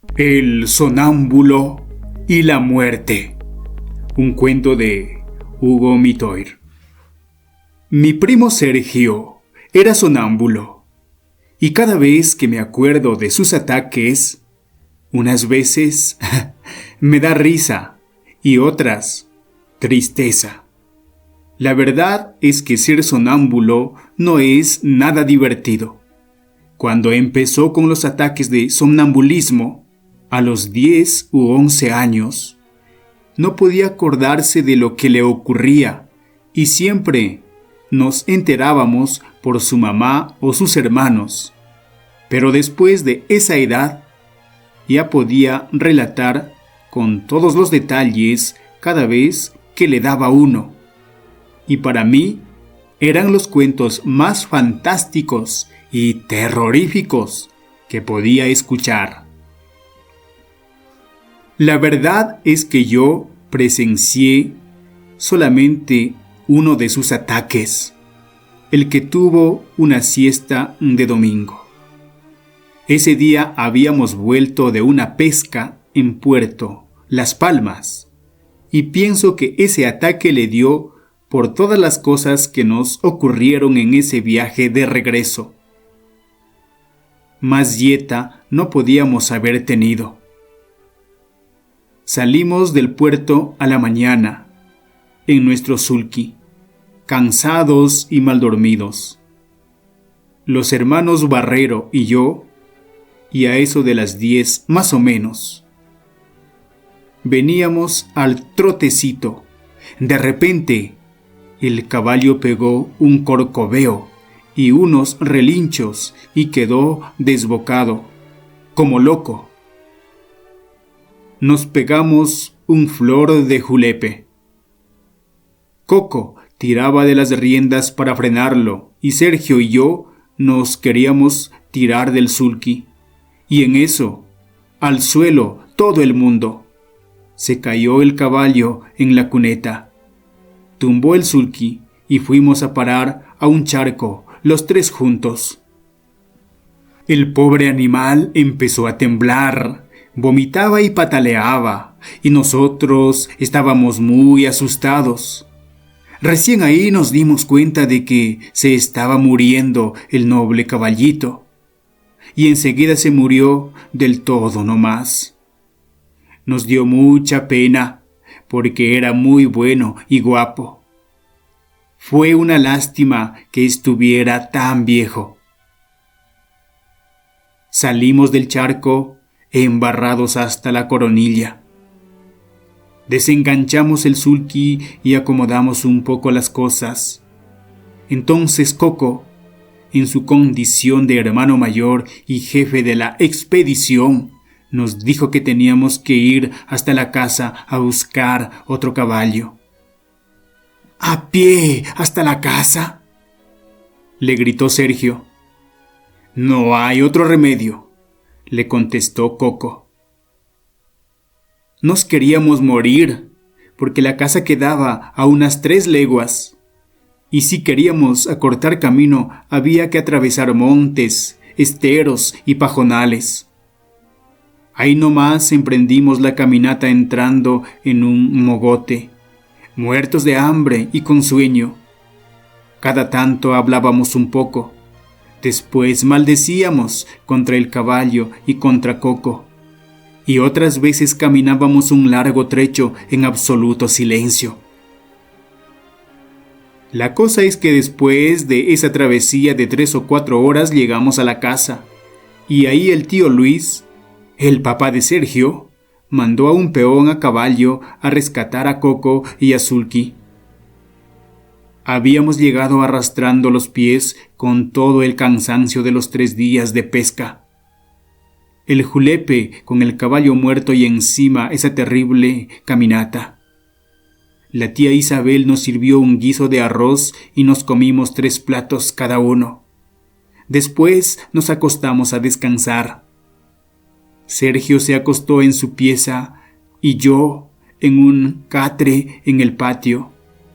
El sonámbulo y la muerte. Un cuento de Hugo Mitoir. Mi primo Sergio era sonámbulo, y cada vez que me acuerdo de sus ataques, unas veces me da risa y otras tristeza. La verdad es que ser sonámbulo no es nada divertido. Cuando empezó con los ataques de somnambulismo, a los 10 u 11 años, no podía acordarse de lo que le ocurría y siempre nos enterábamos por su mamá o sus hermanos. Pero después de esa edad, ya podía relatar con todos los detalles cada vez que le daba uno. Y para mí, eran los cuentos más fantásticos y terroríficos que podía escuchar. La verdad es que yo presencié solamente uno de sus ataques, el que tuvo una siesta de domingo. Ese día habíamos vuelto de una pesca en Puerto Las Palmas, y pienso que ese ataque le dio por todas las cosas que nos ocurrieron en ese viaje de regreso. Más dieta no podíamos haber tenido. Salimos del puerto a la mañana, en nuestro sulky, cansados y mal dormidos. Los hermanos Barrero y yo, y a eso de las 10 más o menos. Veníamos al trotecito. De repente, el caballo pegó un corcoveo y unos relinchos y quedó desbocado, como loco. Nos pegamos un flor de julepe. Coco tiraba de las riendas para frenarlo y Sergio y yo nos queríamos tirar del sulky. Y en eso, al suelo todo el mundo. Se cayó el caballo en la cuneta. Tumbó el sulky y fuimos a parar a un charco, los tres juntos. El pobre animal empezó a temblar, vomitaba y pataleaba, y nosotros estábamos muy asustados. Recién ahí nos dimos cuenta de que se estaba muriendo el noble caballito, y enseguida se murió del todo nomás. Nos dio mucha pena, porque era muy bueno y guapo. Fue una lástima que estuviera tan viejo. Salimos del charco embarrados hasta la coronilla. Desenganchamos el sulky y acomodamos un poco las cosas. Entonces Coco, en su condición de hermano mayor y jefe de la expedición, nos dijo que teníamos que ir hasta la casa a buscar otro caballo. «¿A pie hasta la casa?», le gritó Sergio. «No hay otro remedio», le contestó Coco. Nos queríamos morir, porque la casa quedaba a unas 3 leguas, y si queríamos acortar camino había que atravesar montes, esteros y pajonales. Ahí nomás emprendimos la caminata entrando en un mogote, muertos de hambre y con sueño. Cada tanto hablábamos un poco. Después maldecíamos contra el caballo y contra Coco. Y otras veces caminábamos un largo trecho en absoluto silencio. La cosa es que después de esa travesía de 3 o 4 horas llegamos a la casa. Y ahí el tío Luis, el papá de Sergio, mandó a un peón a caballo a rescatar a Coco y a Sulky. Habíamos llegado arrastrando los pies con todo el cansancio de los 3 días de pesca. El julepe con el caballo muerto y encima esa terrible caminata. La tía Isabel nos sirvió un guiso de arroz y nos comimos 3 platos cada uno. Después nos acostamos a descansar. Sergio se acostó en su pieza y yo en un catre en el patio,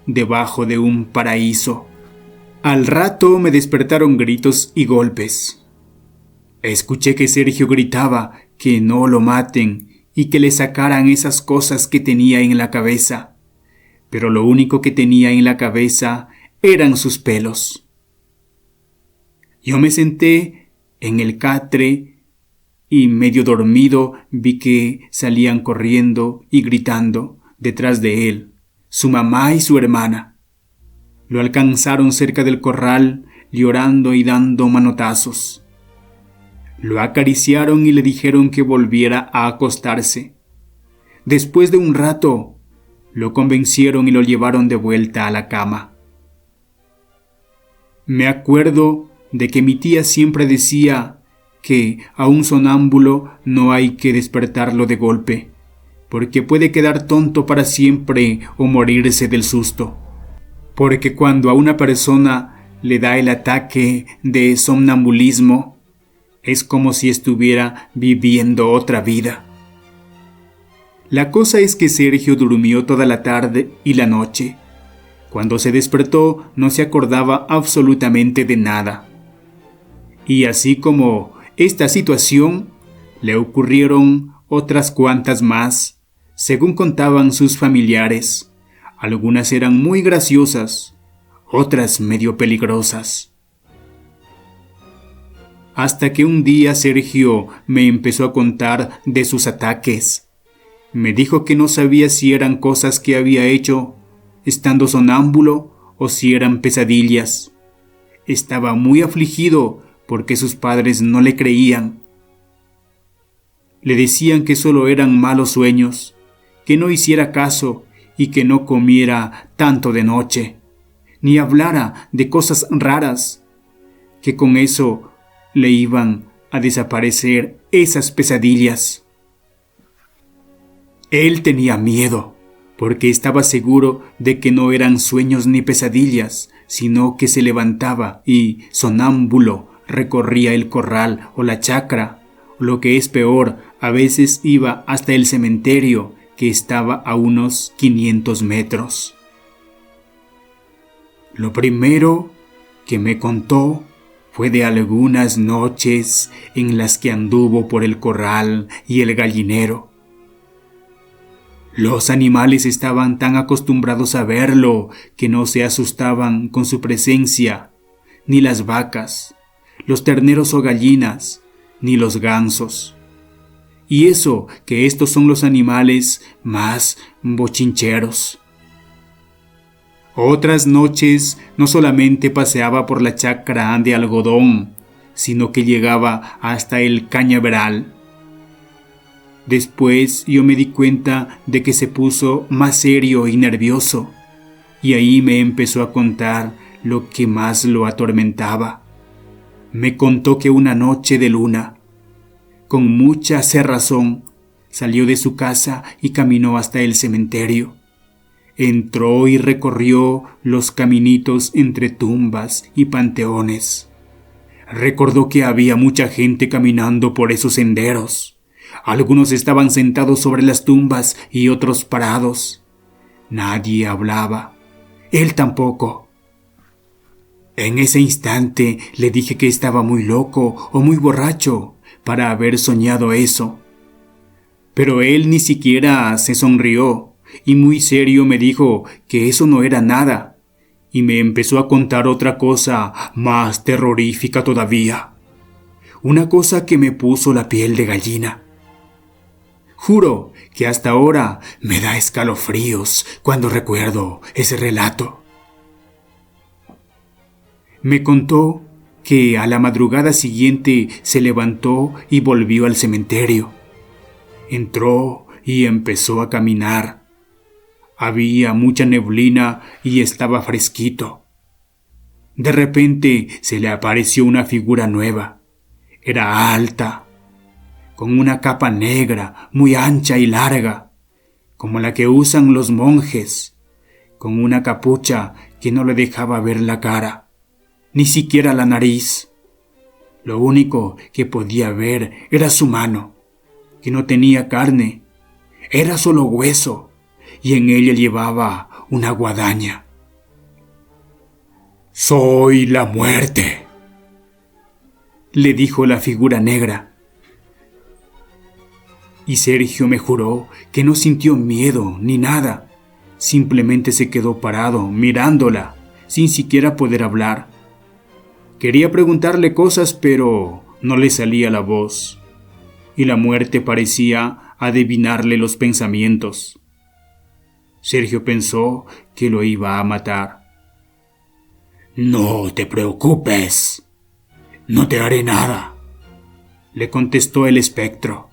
debajo de un paraíso. Al rato me despertaron gritos y golpes. Escuché que Sergio gritaba que no lo maten y que le sacaran esas cosas que tenía en la cabeza, pero lo único que tenía en la cabeza eran sus pelos. Yo me senté en el catre y medio dormido vi que salían corriendo y gritando detrás de él, su mamá y su hermana. Lo alcanzaron cerca del corral, llorando y dando manotazos. Lo acariciaron y le dijeron que volviera a acostarse. Después de un rato, lo convencieron y lo llevaron de vuelta a la cama. Me acuerdo de que mi tía siempre decía que a un sonámbulo no hay que despertarlo de golpe, porque puede quedar tonto para siempre o morirse del susto. Porque cuando a una persona le da el ataque de somnambulismo, es como si estuviera viviendo otra vida. La cosa es que Sergio durmió toda la tarde y la noche. Cuando se despertó no se acordaba absolutamente de nada. Y así como esta situación, le ocurrieron otras cuantas más, según contaban sus familiares. Algunas eran muy graciosas, otras medio peligrosas. Hasta que un día Sergio me empezó a contar de sus ataques. Me dijo que no sabía si eran cosas que había hecho estando sonámbulo o si eran pesadillas. Estaba muy afligido porque sus padres no le creían. Le decían que solo eran malos sueños, que no hiciera caso y que no comiera tanto de noche, ni hablara de cosas raras, que con eso le iban a desaparecer esas pesadillas. Él tenía miedo, porque estaba seguro de que no eran sueños ni pesadillas, sino que se levantaba y, sonámbulo, recorría el corral o la chacra, o lo que es peor, a veces iba hasta el cementerio, que estaba a unos 500 metros. Lo primero que me contó fue de algunas noches en las que anduvo por el corral y el gallinero. Los animales estaban tan acostumbrados a verlo que no se asustaban con su presencia, ni las vacas, los terneros o gallinas, ni los gansos. Y eso que estos son los animales más bochincheros. Otras noches no solamente paseaba por la chacra de algodón, sino que llegaba hasta el cañaveral. Después yo me di cuenta de que se puso más serio y nervioso, y ahí me empezó a contar lo que más lo atormentaba. Me contó que una noche de luna, con mucha cerrazón, salió de su casa y caminó hasta el cementerio. Entró y recorrió los caminitos entre tumbas y panteones. Recordó que había mucha gente caminando por esos senderos. Algunos estaban sentados sobre las tumbas y otros parados. Nadie hablaba. Él tampoco. En ese instante le dije que estaba muy loco o muy borracho para haber soñado eso. Pero él ni siquiera se sonrió y muy serio me dijo que eso no era nada, y me empezó a contar otra cosa más terrorífica todavía. Una cosa que me puso la piel de gallina. Juro que hasta ahora me da escalofríos cuando recuerdo ese relato. Me contó que a la madrugada siguiente se levantó y volvió al cementerio. Entró y empezó a caminar. Había mucha neblina y estaba fresquito. De repente se le apareció una figura nueva. Era alta, con una capa negra muy ancha y larga, como la que usan los monjes, con una capucha que no le dejaba ver la cara, ni siquiera la nariz. Lo único que podía ver era su mano, que no tenía carne, era solo hueso, y en ella llevaba una guadaña. «Soy la muerte», le dijo la figura negra. Y Sergio me juró que no sintió miedo ni nada. Simplemente se quedó parado, mirándola, sin siquiera poder hablar. Quería preguntarle cosas, pero no le salía la voz. Y la muerte parecía adivinarle los pensamientos. Sergio pensó que lo iba a matar. «No te preocupes, no te haré nada», le contestó el espectro.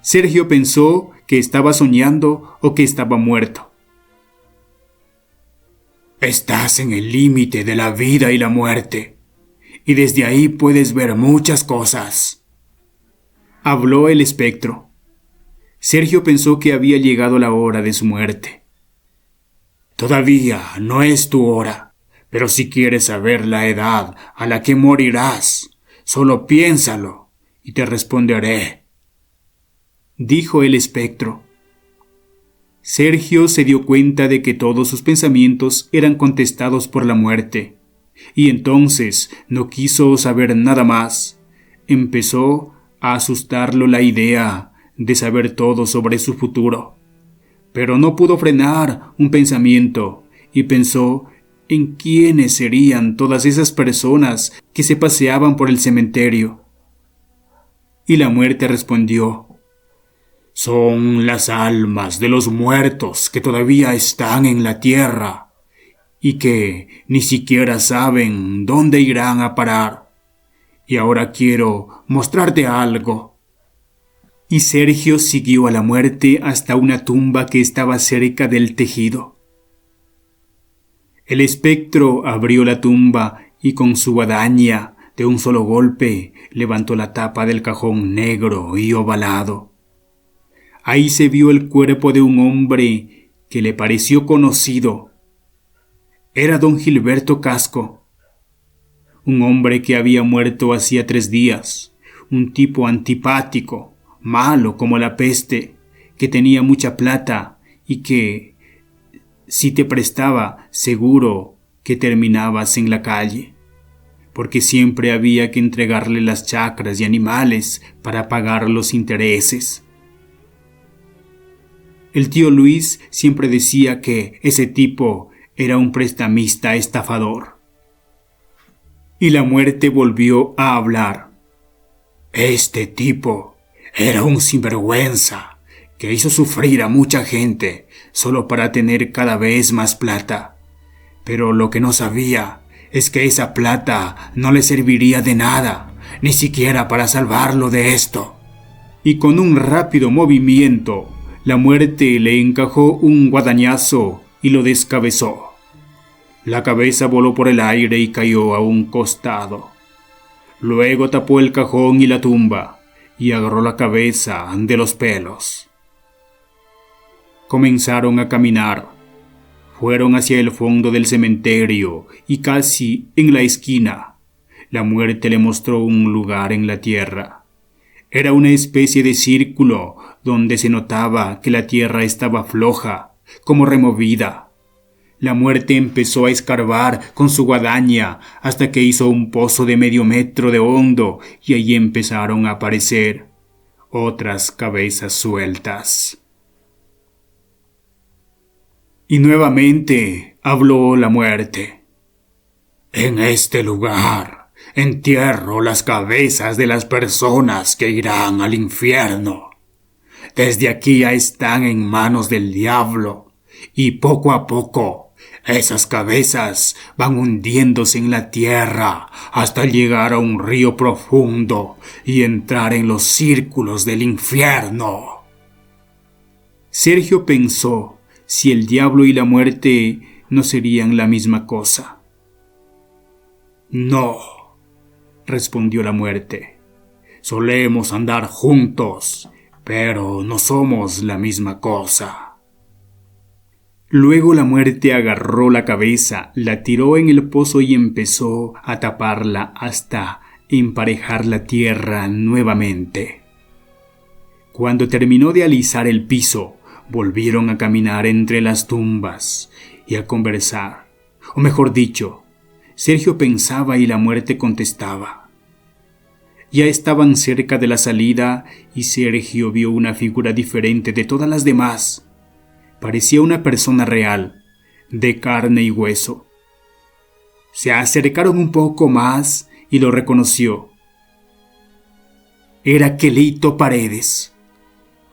Sergio pensó que estaba soñando o que estaba muerto. «Estás en el límite de la vida y la muerte, y desde ahí puedes ver muchas cosas», habló el espectro. Sergio pensó que había llegado la hora de su muerte. «Todavía no es tu hora, pero si quieres saber la edad a la que morirás, solo piénsalo y te responderé», dijo el espectro. Sergio se dio cuenta de que todos sus pensamientos eran contestados por la muerte, y entonces no quiso saber nada más. Empezó a asustarlo la idea de saber todo sobre su futuro, pero no pudo frenar un pensamiento y pensó en quiénes serían todas esas personas que se paseaban por el cementerio. Y la muerte respondió: «Son las almas de los muertos que todavía están en la tierra y que ni siquiera saben dónde irán a parar. Y ahora quiero mostrarte algo». Y Sergio siguió a la muerte hasta una tumba que estaba cerca del tejido. El espectro abrió la tumba y con su guadaña, de un solo golpe, levantó la tapa del cajón negro y ovalado. Ahí se vio el cuerpo de un hombre que le pareció conocido. Era don Gilberto Casco, un hombre que había muerto hacía 3 días, un tipo antipático, malo como la peste, que tenía mucha plata y que, si te prestaba, seguro que terminabas en la calle, porque siempre había que entregarle las chacras y animales para pagar los intereses. El tío Luis siempre decía que ese tipo era un prestamista estafador. Y la muerte volvió a hablar. «Este tipo era un sinvergüenza que hizo sufrir a mucha gente solo para tener cada vez más plata. Pero lo que no sabía es que esa plata no le serviría de nada, ni siquiera para salvarlo de esto». Y con un rápido movimiento, la muerte le encajó un guadañazo y lo descabezó. La cabeza voló por el aire y cayó a un costado. Luego tapó el cajón y la tumba y agarró la cabeza de los pelos. Comenzaron a caminar. Fueron hacia el fondo del cementerio y casi en la esquina, la muerte le mostró un lugar en la tierra. Era una especie de círculo donde se notaba que la tierra estaba floja, como removida. La muerte empezó a escarbar con su guadaña hasta que hizo un pozo de medio metro de hondo y allí empezaron a aparecer otras cabezas sueltas. Y nuevamente habló la muerte. «En este lugar entierro las cabezas de las personas que irán al infierno. Desde aquí ya están en manos del diablo y poco a poco esas cabezas van hundiéndose en la tierra hasta llegar a un río profundo y entrar en los círculos del infierno». Sergio pensó si el diablo y la muerte no serían la misma cosa. «No», respondió la muerte. «Solemos andar juntos, pero no somos la misma cosa». Luego la muerte agarró la cabeza, la tiró en el pozo y empezó a taparla hasta emparejar la tierra nuevamente. Cuando terminó de alisar el piso, volvieron a caminar entre las tumbas y a conversar. O mejor dicho, Sergio pensaba y la muerte contestaba. Ya estaban cerca de la salida y Sergio vio una figura diferente de todas las demás. Parecía una persona real, de carne y hueso. Se acercaron un poco más y lo reconoció. Era Quelito Paredes,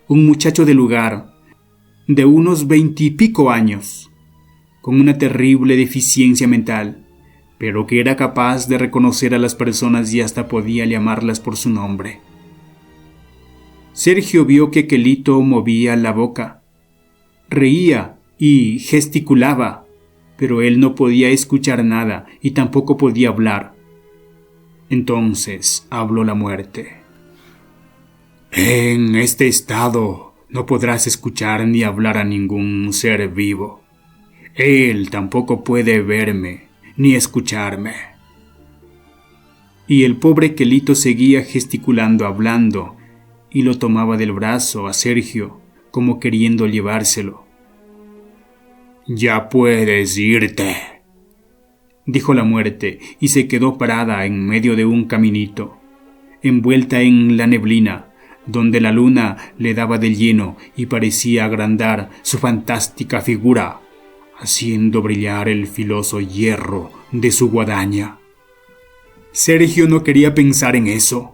un muchacho del lugar, de unos 20 y pico años, con una terrible deficiencia mental, pero que era capaz de reconocer a las personas y hasta podía llamarlas por su nombre. Sergio vio que Quelito movía la boca, reía y gesticulaba, pero él no podía escuchar nada y tampoco podía hablar. Entonces habló la muerte. En este estado no podrás escuchar ni hablar a ningún ser vivo. Él tampoco puede verme ni escucharme. Y el pobre Quelito seguía gesticulando, hablando, y lo tomaba del brazo a Sergio, como queriendo llevárselo. Ya puedes irte, dijo la muerte, y se quedó parada en medio de un caminito, envuelta en la neblina, donde la luna le daba de lleno y parecía agrandar su fantástica figura, haciendo brillar el filoso hierro de su guadaña. Sergio no quería pensar en eso.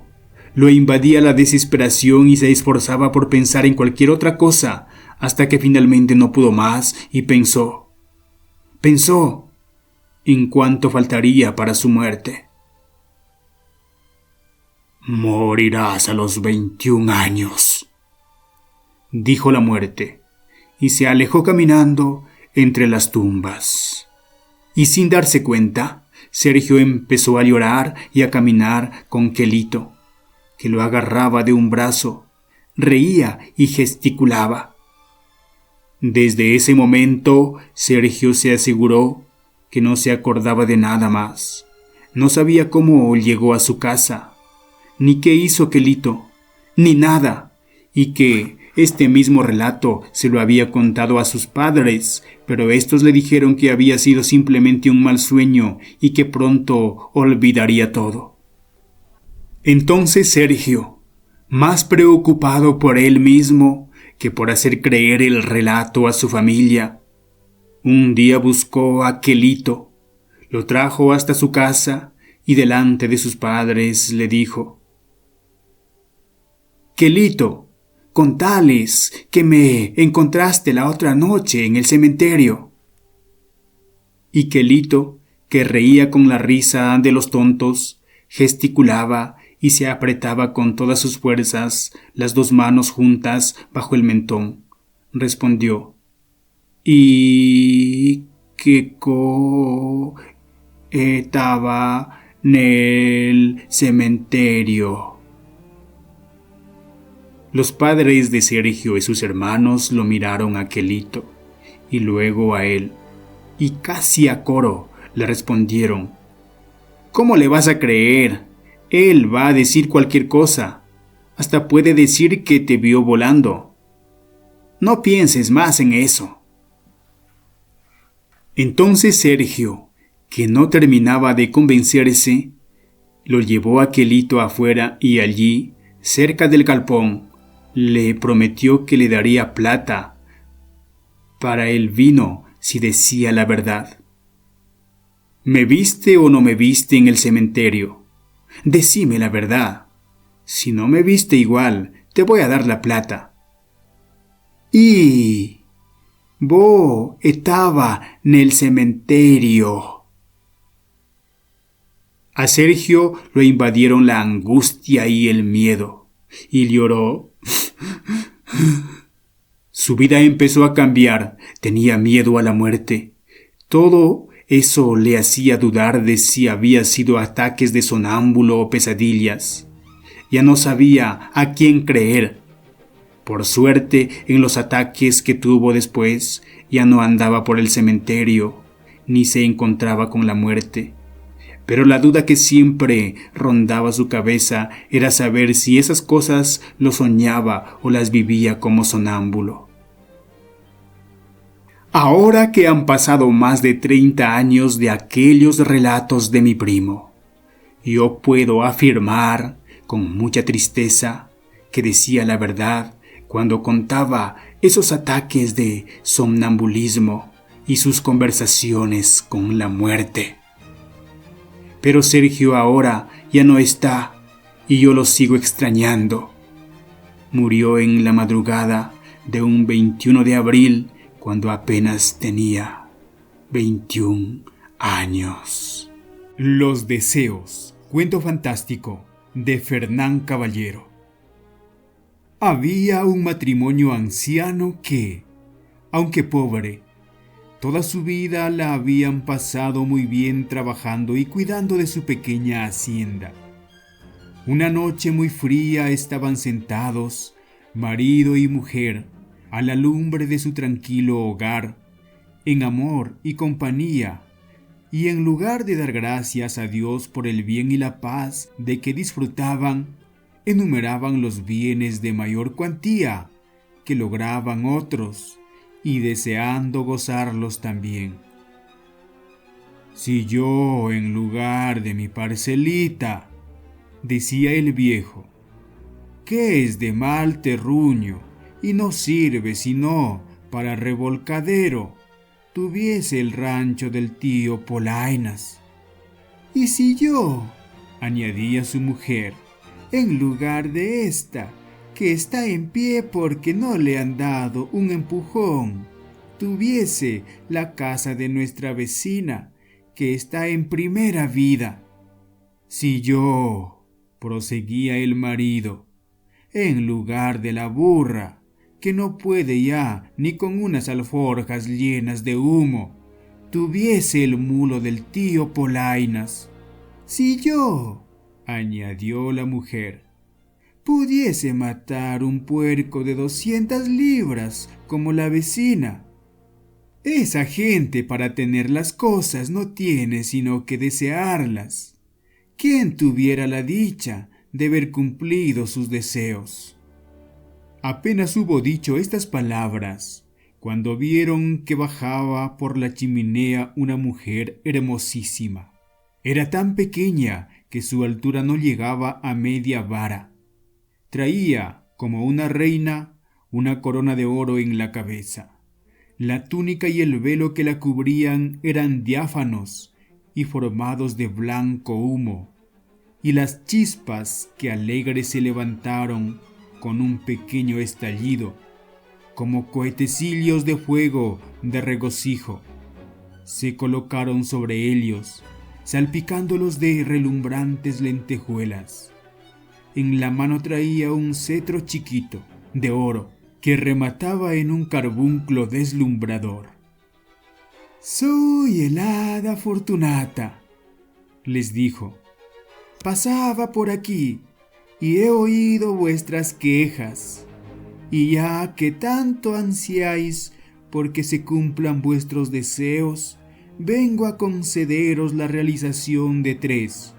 Lo invadía la desesperación y se esforzaba por pensar en cualquier otra cosa, hasta que finalmente no pudo más y pensó en cuánto faltaría para su muerte. Morirás a los 21 años, dijo la muerte, y se alejó caminando entre las tumbas. Y sin darse cuenta, Sergio empezó a llorar y a caminar con Quelito, que lo agarraba de un brazo, reía y gesticulaba. Desde ese momento, Sergio se aseguró que no se acordaba de nada más. No sabía cómo llegó a su casa, ni qué hizo Quelito, ni nada, y que este mismo relato se lo había contado a sus padres, pero estos le dijeron que había sido simplemente un mal sueño y que pronto olvidaría todo. Entonces Sergio, más preocupado por él mismo que por hacer creer el relato a su familia, un día buscó a Quelito, lo trajo hasta su casa y delante de sus padres le dijo: Quelito, contales que me encontraste la otra noche en el cementerio. Y Quelito, que reía con la risa de los tontos, gesticulaba y se apretaba con todas sus fuerzas las dos manos juntas bajo el mentón, respondió: y que estaba en el cementerio. Los padres de Sergio y sus hermanos lo miraron a Quelito y luego a él, y casi a coro le respondieron: ¿Cómo le vas a creer? Él va a decir cualquier cosa. Hasta puede decir que te vio volando. No pienses más en eso. Entonces Sergio, que no terminaba de convencerse, lo llevó a Quelito afuera y allí, cerca del galpón, le prometió que le daría plata para el vino si decía la verdad. ¿Me viste o no me viste en el cementerio? Decime la verdad. Si no me viste igual, te voy a dar la plata. Y vos estaba en el cementerio. A Sergio lo invadieron la angustia y el miedo, y lloró. Su vida empezó a cambiar, tenía miedo a la muerte. Todo eso le hacía dudar de si había sido ataques de sonámbulo o pesadillas. Ya no sabía a quién creer. Por suerte, en los ataques que tuvo después, ya no andaba por el cementerio, ni se encontraba con la muerte. Pero la duda que siempre rondaba su cabeza era saber si esas cosas lo soñaba o las vivía como sonámbulo. Ahora que han pasado más de 30 años de aquellos relatos de mi primo, yo puedo afirmar con mucha tristeza, que decía la verdad cuando contaba esos ataques de somnambulismo y sus conversaciones con la muerte. Pero Sergio ahora ya no está y yo lo sigo extrañando. Murió en la madrugada de un 21 de abril cuando apenas tenía 21 años. Los deseos, cuento fantástico de Fernán Caballero. Había un matrimonio anciano que, aunque pobre, toda su vida la habían pasado muy bien trabajando y cuidando de su pequeña hacienda. Una noche muy fría estaban sentados, marido y mujer, a la lumbre de su tranquilo hogar, en amor y compañía, y en lugar de dar gracias a Dios por el bien y la paz de que disfrutaban, enumeraban los bienes de mayor cuantía que lograban otros, y deseando gozarlos también. Si yo, en lugar de mi parcelita, decía el viejo, que es de mal terruño y no sirve sino para revolcadero, tuviese el rancho del tío Polainas. Y si yo, añadía su mujer, en lugar de esta, que está en pie porque no le han dado un empujón, tuviese la casa de nuestra vecina, que está en primera vida. Si yo, proseguía el marido, en lugar de la burra, que no puede ya ni con unas alforjas llenas de humo, tuviese el mulo del tío Polainas. Si yo, añadió la mujer, pudiese matar un puerco de 200 libras como la vecina. Esa gente para tener las cosas no tiene sino que desearlas. ¿Quién tuviera la dicha de ver cumplido sus deseos? Apenas hubo dicho estas palabras, cuando vieron que bajaba por la chimenea una mujer hermosísima. Era tan pequeña que su altura no llegaba a media vara. Traía, como una reina, una corona de oro en la cabeza. La túnica y el velo que la cubrían eran diáfanos y formados de blanco humo, y las chispas que alegres se levantaron con un pequeño estallido, como cohetecillos de fuego de regocijo, se colocaron sobre ellos, salpicándolos de relumbrantes lentejuelas. En la mano traía un cetro chiquito, de oro, que remataba en un carbunclo deslumbrador. «Soy el hada Fortunata», les dijo. «Pasaba por aquí y he oído vuestras quejas, y ya que tanto ansiáis porque se cumplan vuestros deseos, vengo a concederos la realización de 3.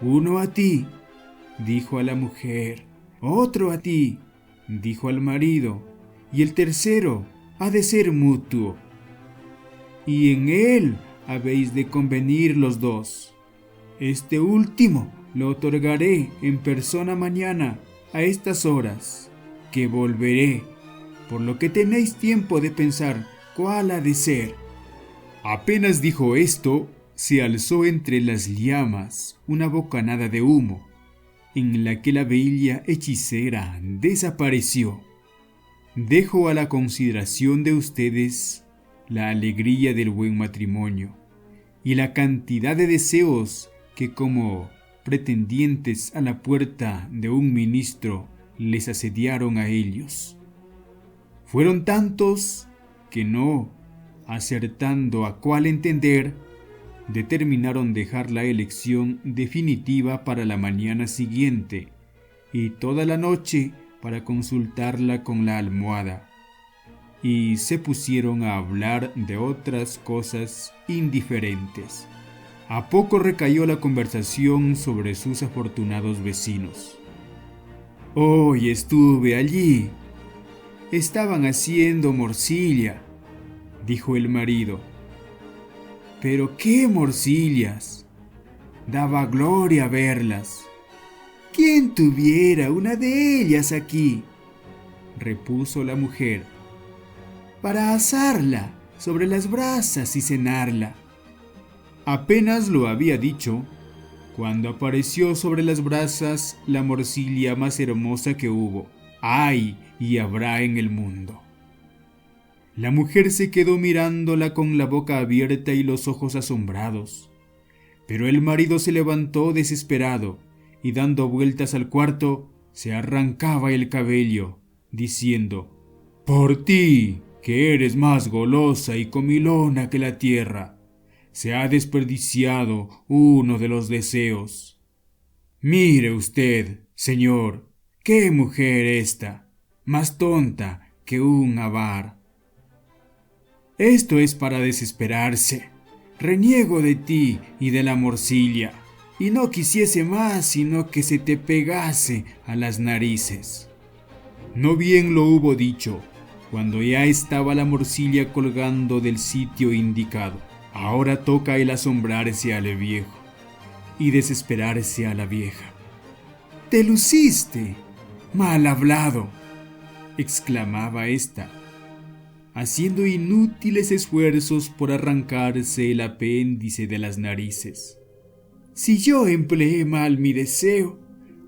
Uno a ti», dijo a la mujer, «otro a ti», dijo al marido, «y el tercero ha de ser mutuo. Y en él habéis de convenir los 2. Este último lo otorgaré en persona mañana a estas horas, que volveré, por lo que tenéis tiempo de pensar cuál ha de ser». Apenas dijo esto, se alzó entre las llamas una bocanada de humo, en la que la bella hechicera desapareció. Dejo a la consideración de ustedes la alegría del buen matrimonio y la cantidad de deseos que como pretendientes a la puerta de un ministro les asediaron a ellos. Fueron tantos que no, acertando a cuál entender, determinaron dejar la elección definitiva para la mañana siguiente y toda la noche para consultarla con la almohada, y se pusieron a hablar de otras cosas indiferentes. A poco recayó la conversación sobre sus afortunados vecinos. «Hoy estuve allí. Estaban haciendo morcilla», dijo el marido. «Pero qué morcillas. Daba gloria verlas. ¿Quién tuviera una de ellas aquí?, repuso la mujer, para asarla sobre las brasas y cenarla. Apenas lo había dicho, cuando apareció sobre las brasas la morcilla más hermosa que hubo, hay y habrá en el mundo. La mujer se quedó mirándola con la boca abierta y los ojos asombrados, pero el marido se levantó desesperado y dando vueltas al cuarto se arrancaba el cabello, diciendo: «Por ti, que eres más golosa y comilona que la tierra, se ha desperdiciado uno de los deseos. Mire usted, señor, qué mujer esta, más tonta que un avar». Esto es para desesperarse. Reniego de ti y de la morcilla, y no quisiese más sino que se te pegase a las narices. No bien lo hubo dicho, cuando ya estaba la morcilla colgando del sitio indicado. Ahora toca el asombrarse al viejo y desesperarse a la vieja. «¡Te luciste, mal hablado!», exclamaba ésta, haciendo inútiles esfuerzos por arrancarse el apéndice de las narices. «Si yo empleé mal mi deseo,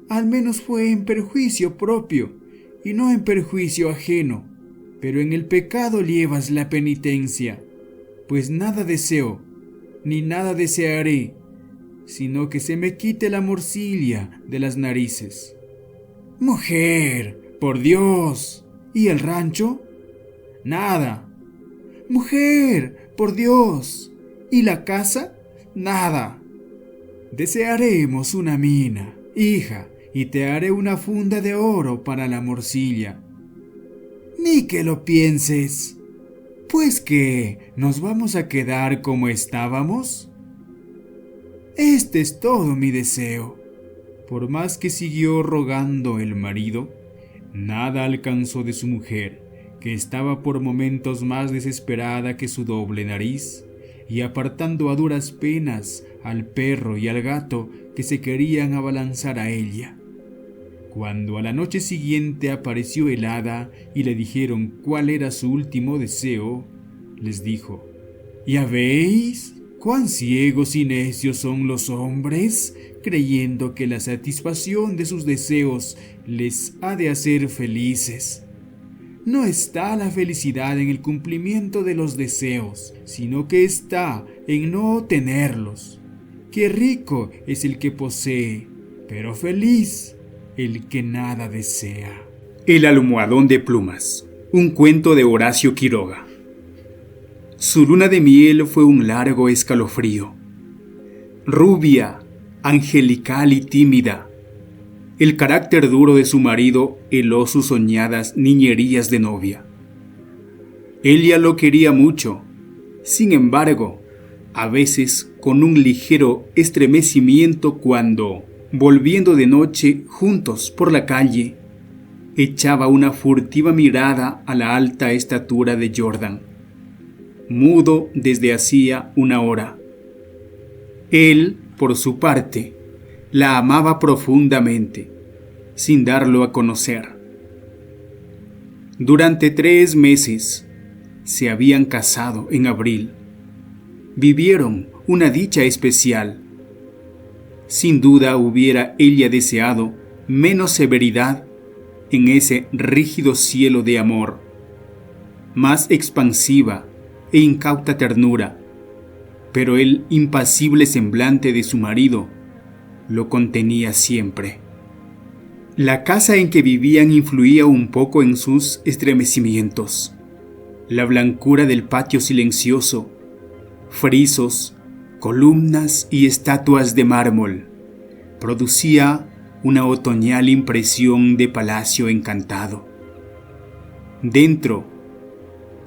al menos fue en perjuicio propio y no en perjuicio ajeno, pero en el pecado llevas la penitencia, pues nada deseo, ni nada desearé, sino que se me quite la morcilla de las narices». «Mujer, por Dios, ¿y el rancho?». «Nada». «Mujer, por Dios, ¿y la casa?». «Nada». «Desearemos una mina, hija, y te haré una funda de oro para la morcilla». «Ni que lo pienses». «Pues qué, ¿nos vamos a quedar como estábamos?». «Este es todo mi deseo». Por más que siguió rogando el marido, nada alcanzó de su mujer, que estaba por momentos más desesperada que su doble nariz, y apartando a duras penas al perro y al gato que se querían abalanzar a ella. Cuando a la noche siguiente apareció el hada y le dijeron cuál era su último deseo, les dijo: «¿Ya veis cuán ciegos y necios son los hombres, creyendo que la satisfacción de sus deseos les ha de hacer felices? No está la felicidad en el cumplimiento de los deseos, sino que está en no tenerlos. Qué rico es el que posee, pero feliz el que nada desea». El almohadón de plumas, un cuento de Horacio Quiroga. Su luna de miel fue un largo escalofrío. Rubia, angelical y tímida, el carácter duro de su marido heló sus soñadas niñerías de novia. Ella lo quería mucho, sin embargo, a veces con un ligero estremecimiento cuando, volviendo de noche juntos por la calle, echaba una furtiva mirada a la alta estatura de Jordan, mudo desde hacía una hora. Él, por su parte, la amaba profundamente, sin darlo a conocer. Durante 3 meses se habían casado en abril. Vivieron una dicha especial. Sin duda hubiera ella deseado menos severidad en ese rígido cielo de amor, más expansiva e incauta ternura, pero el impasible semblante de su marido lo contenía siempre. La casa en que vivían influía un poco en sus estremecimientos. La blancura del patio silencioso, frisos, columnas y estatuas de mármol, producía una otoñal impresión de palacio encantado. Dentro,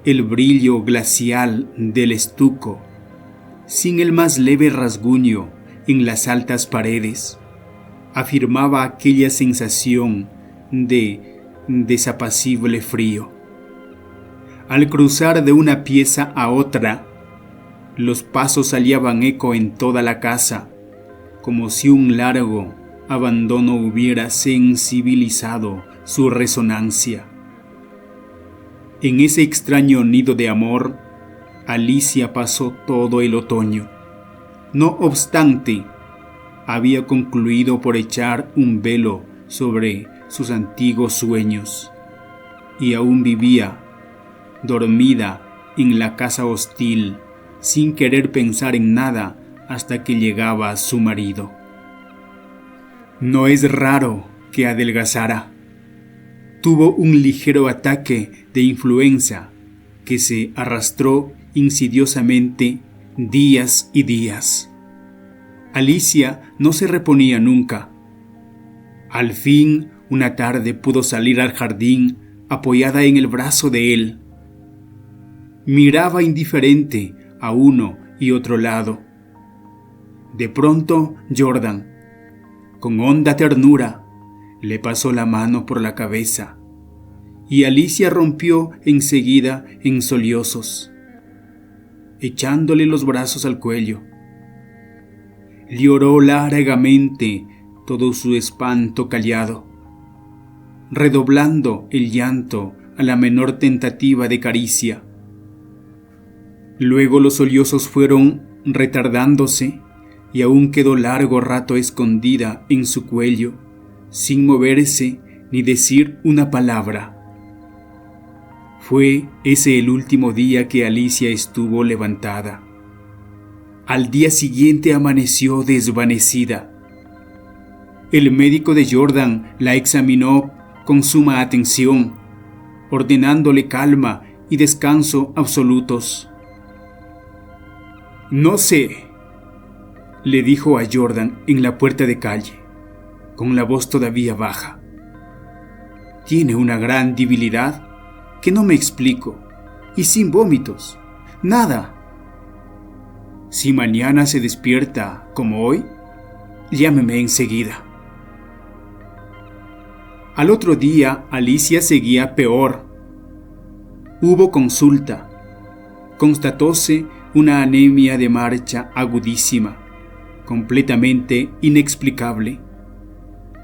el brillo glacial del estuco, sin el más leve rasguño en las altas paredes, afirmaba aquella sensación de desapacible frío. Al cruzar de una pieza a otra, los pasos hallaban eco en toda la casa, como si un largo abandono hubiera sensibilizado su resonancia. En ese extraño nido de amor, Alicia pasó todo el otoño. No obstante, había concluido por echar un velo sobre sus antiguos sueños y aún vivía, dormida en la casa hostil, sin querer pensar en nada hasta que llegaba su marido. No es raro que adelgazara. Tuvo un ligero ataque de influenza que se arrastró insidiosamente días y días. Alicia no se reponía nunca. Al fin, una tarde pudo salir al jardín apoyada en el brazo de él. Miraba indiferente a uno y otro lado. De pronto, Jordan, con honda ternura, le pasó la mano por la cabeza y Alicia rompió enseguida en sollozos, echándole los brazos al cuello. Lloró largamente todo su espanto callado, redoblando el llanto a la menor tentativa de caricia. Luego los sollozos fueron retardándose y aún quedó largo rato escondida en su cuello, sin moverse ni decir una palabra. Fue ese el último día que Alicia estuvo levantada. Al día siguiente amaneció desvanecida. El médico de Jordan la examinó con suma atención, ordenándole calma y descanso absolutos. «No sé», le dijo a Jordan en la puerta de calle, con la voz todavía baja. «Tiene una gran debilidad que no me explico, y sin vómitos, nada. Si mañana se despierta como hoy, llámeme enseguida». Al otro día, Alicia seguía peor. Hubo consulta. Constatóse una anemia de marcha agudísima, completamente inexplicable.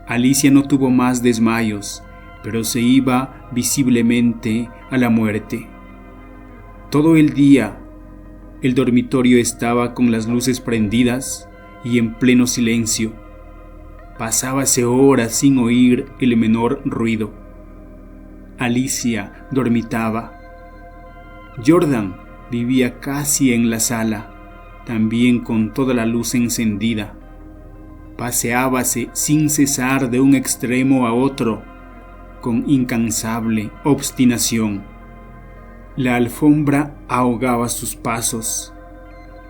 Alicia no tuvo más desmayos, pero se iba visiblemente a la muerte. Todo el día, el dormitorio estaba con las luces prendidas y en pleno silencio. Pasábase horas sin oír el menor ruido. Alicia dormitaba. Jordan vivía casi en la sala, también con toda la luz encendida. Paseábase sin cesar de un extremo a otro, con incansable obstinación. La alfombra ahogaba sus pasos.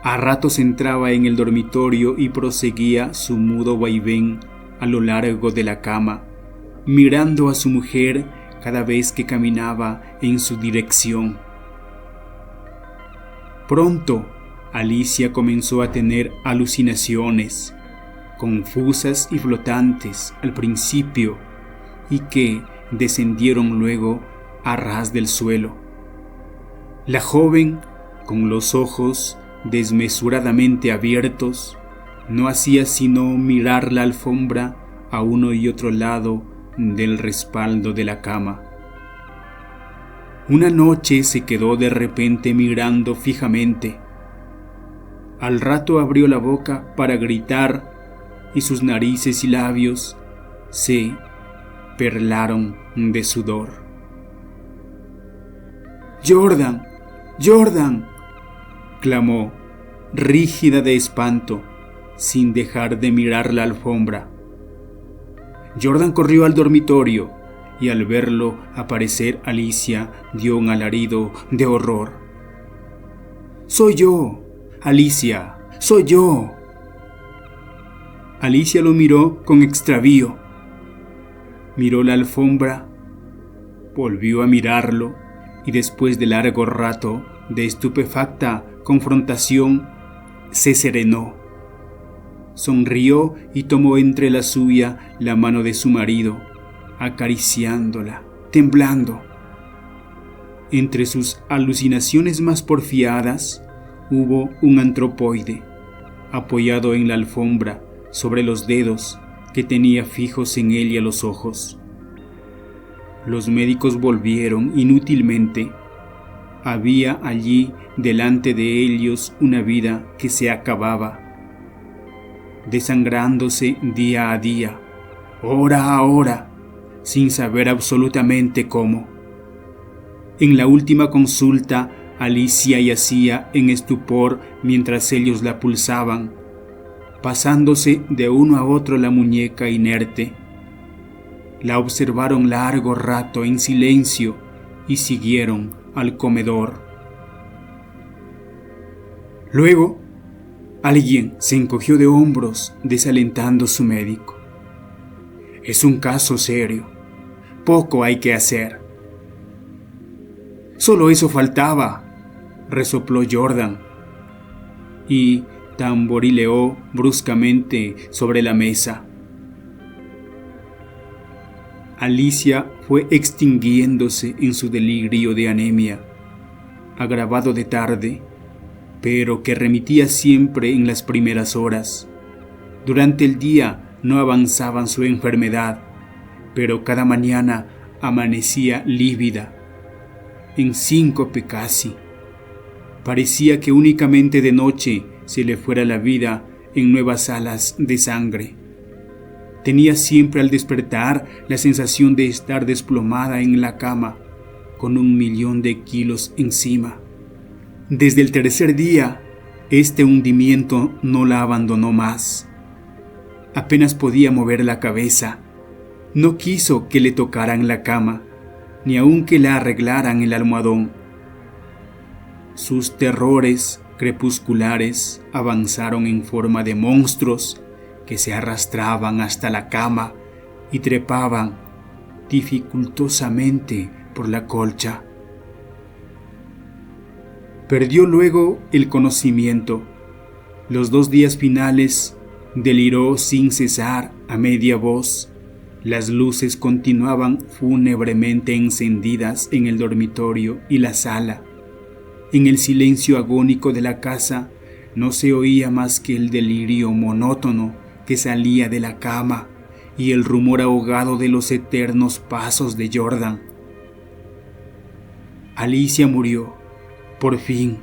A ratos entraba en el dormitorio y proseguía su mudo vaivén a lo largo de la cama, mirando a su mujer cada vez que caminaba en su dirección. Pronto, Alicia comenzó a tener alucinaciones, confusas y flotantes al principio, y que descendieron luego a ras del suelo. La joven, con los ojos desmesuradamente abiertos, no hacía sino mirar la alfombra a uno y otro lado del respaldo de la cama. Una noche se quedó de repente mirando fijamente. Al rato abrió la boca para gritar y sus narices y labios se perlaron de sudor. «¡Jordan! ¡Jordan!», clamó, rígida de espanto, sin dejar de mirar la alfombra. Jordan corrió al dormitorio y al verlo aparecer Alicia dio un alarido de horror. «¡Soy yo, Alicia! ¡Soy yo!». Alicia lo miró con extravío. Miró la alfombra, volvió a mirarlo y después de largo rato de estupefacta confrontación, se serenó. Sonrió y tomó entre la suya la mano de su marido, acariciándola, temblando. Entre sus alucinaciones más porfiadas, hubo un antropoide, apoyado en la alfombra, sobre los dedos, que tenía fijos en ella los ojos. Los médicos volvieron inútilmente. Había allí delante de ellos una vida que se acababa, desangrándose día a día, hora a hora, sin saber absolutamente cómo. En la última consulta, Alicia yacía en estupor mientras ellos la pulsaban, pasándose de uno a otro la muñeca inerte. La observaron largo rato en silencio y siguieron al comedor. Luego, alguien se encogió de hombros desalentando a su médico. Es un caso serio. Poco hay que hacer. Solo eso faltaba, resopló Jordan y tamborileó bruscamente sobre la mesa. Alicia fue extinguiéndose en su delirio de anemia, agravado de tarde, pero que remitía siempre en las primeras horas. Durante el día no avanzaba su enfermedad, pero cada mañana amanecía lívida, en síncope casi. Parecía que únicamente de noche se le fuera la vida en nuevas alas de sangre. Tenía siempre al despertar la sensación de estar desplomada en la cama, con 1.000.000 de kilos encima. Desde el tercer día, este hundimiento no la abandonó más. Apenas podía mover la cabeza. No quiso que le tocaran la cama, ni aun que la arreglaran el almohadón. Sus terrores crepusculares avanzaron en forma de monstruos que se arrastraban hasta la cama y trepaban dificultosamente por la colcha. Perdió luego el conocimiento. Los 2 días finales deliró sin cesar a media voz. Las luces continuaban fúnebremente encendidas en el dormitorio y la sala. En el silencio agónico de la casa no se oía más que el delirio monótono que salía de la cama y el rumor ahogado de los eternos pasos de Jordan. Alicia murió, por fin.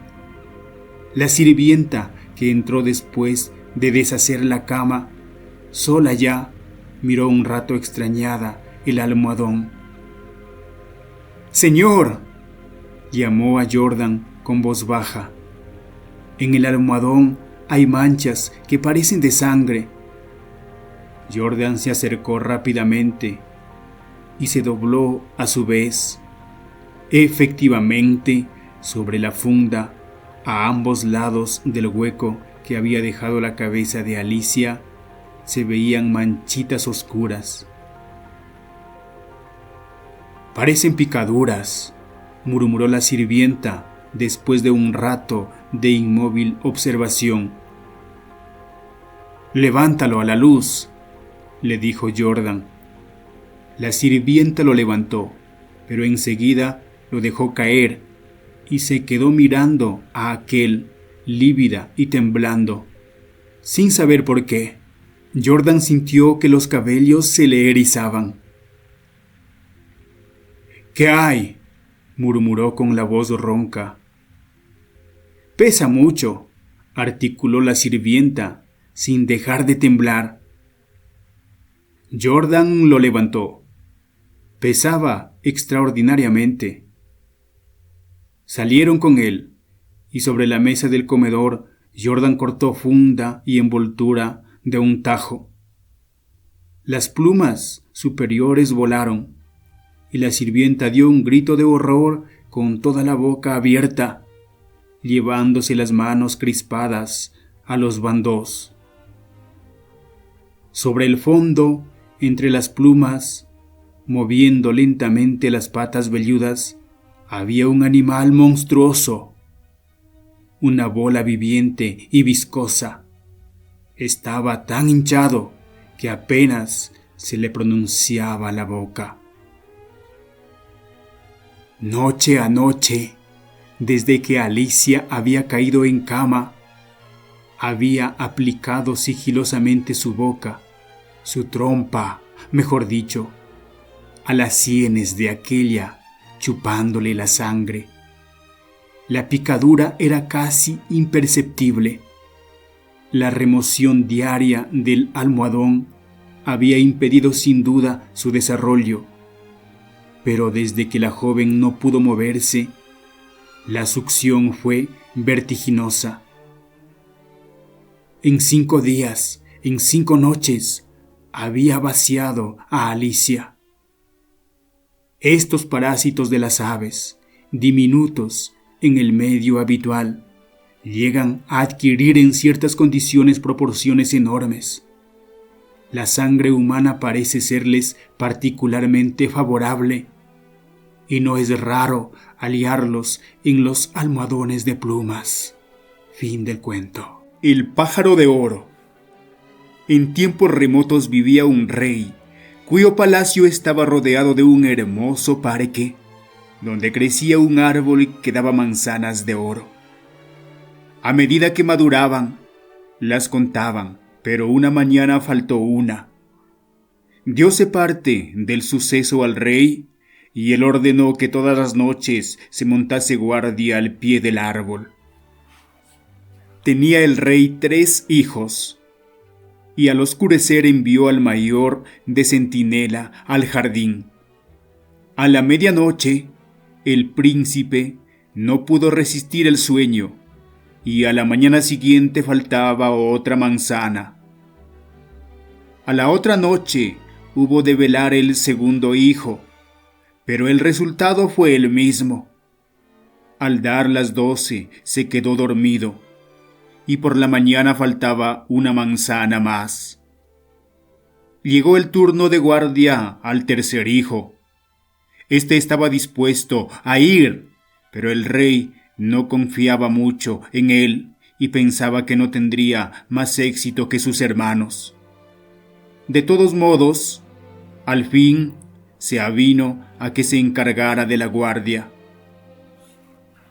La sirvienta, que entró después de deshacer la cama, sola ya, miró un rato extrañada el almohadón. «¡Señor!», llamó a Jordan con voz baja. «En el almohadón hay manchas que parecen de sangre». Jordan se acercó rápidamente y se dobló a su vez. Efectivamente, sobre la funda, a ambos lados del hueco que había dejado la cabeza de Alicia, se veían manchitas oscuras. «Parecen picaduras», murmuró la sirvienta después de un rato de inmóvil observación. «Levántalo a la luz», le dijo Jordan. La sirvienta lo levantó, pero enseguida lo dejó caer y se quedó mirando a aquel, lívida y temblando, sin saber por qué. Jordan sintió que los cabellos se le erizaban. «¿Qué hay?», murmuró con la voz ronca. «Pesa mucho», articuló la sirvienta, sin dejar de temblar. Jordan lo levantó. Pesaba extraordinariamente. Salieron con él, y sobre la mesa del comedor Jordan cortó funda y envoltura de un tajo. Las plumas superiores volaron, y la sirvienta dio un grito de horror con toda la boca abierta, llevándose las manos crispadas a los bandos. Sobre el fondo, entre las plumas, moviendo lentamente las patas velludas, había un animal monstruoso, una bola viviente y viscosa. Estaba tan hinchado que apenas se le pronunciaba la boca. Noche a noche, desde que Alicia había caído en cama, había aplicado sigilosamente su boca su trompa, mejor dicho, a las sienes de aquella, chupándole la sangre. La picadura era casi imperceptible. La remoción diaria del almohadón había impedido sin duda su desarrollo, pero desde que la joven no pudo moverse, la succión fue vertiginosa. En 5 días, en 5 noches, había vaciado a Alicia. Estos parásitos de las aves, diminutos en el medio habitual, llegan a adquirir en ciertas condiciones proporciones enormes. La sangre humana parece serles particularmente favorable, y no es raro aliarlos en los almohadones de plumas. Fin del cuento. El pájaro de oro. En tiempos remotos vivía un rey, cuyo palacio estaba rodeado de un hermoso parque, donde crecía un árbol que daba manzanas de oro. A medida que maduraban, las contaban, pero una mañana faltó una. Dióse parte del suceso al rey, y él ordenó que todas las noches se montase guardia al pie del árbol. Tenía el rey 3 hijos, y al oscurecer envió al mayor de centinela al jardín. A la medianoche, el príncipe no pudo resistir el sueño, y a la mañana siguiente faltaba otra manzana. A la otra noche hubo de velar el segundo hijo, pero el resultado fue el mismo. Al dar las 12 se quedó dormido, y por la mañana faltaba una manzana más. Llegó el turno de guardia al tercer hijo. Este estaba dispuesto a ir, pero el rey no confiaba mucho en él y pensaba que no tendría más éxito que sus hermanos. De todos modos, al fin se avino a que se encargara de la guardia.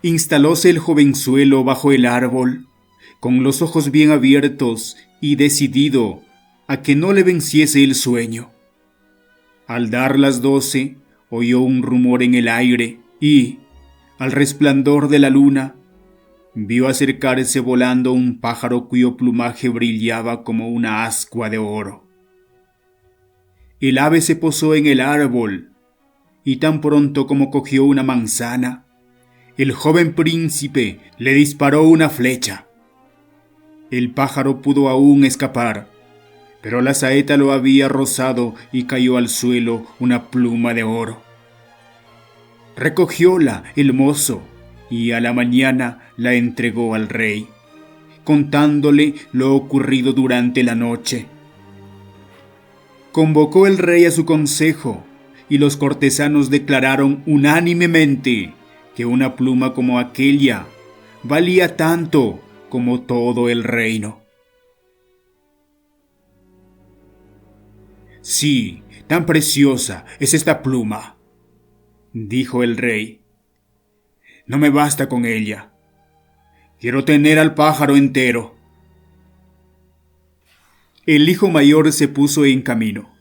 Instalóse el jovenzuelo bajo el árbol, con los ojos bien abiertos y decidido a que no le venciese el sueño. Al dar las 12, oyó un rumor en el aire y, al resplandor de la luna, vio acercarse volando un pájaro cuyo plumaje brillaba como una ascua de oro. El ave se posó en el árbol, y tan pronto como cogió una manzana, el joven príncipe le disparó una flecha. El pájaro pudo aún escapar, pero la saeta lo había rozado y cayó al suelo una pluma de oro. Recogióla el mozo y a la mañana la entregó al rey, contándole lo ocurrido durante la noche. Convocó el rey a su consejo y los cortesanos declararon unánimemente que una pluma como aquella valía tanto como todo el reino. Sí, tan preciosa es esta pluma, dijo el rey. No me basta con ella. Quiero tener al pájaro entero. El hijo mayor se puso en camino.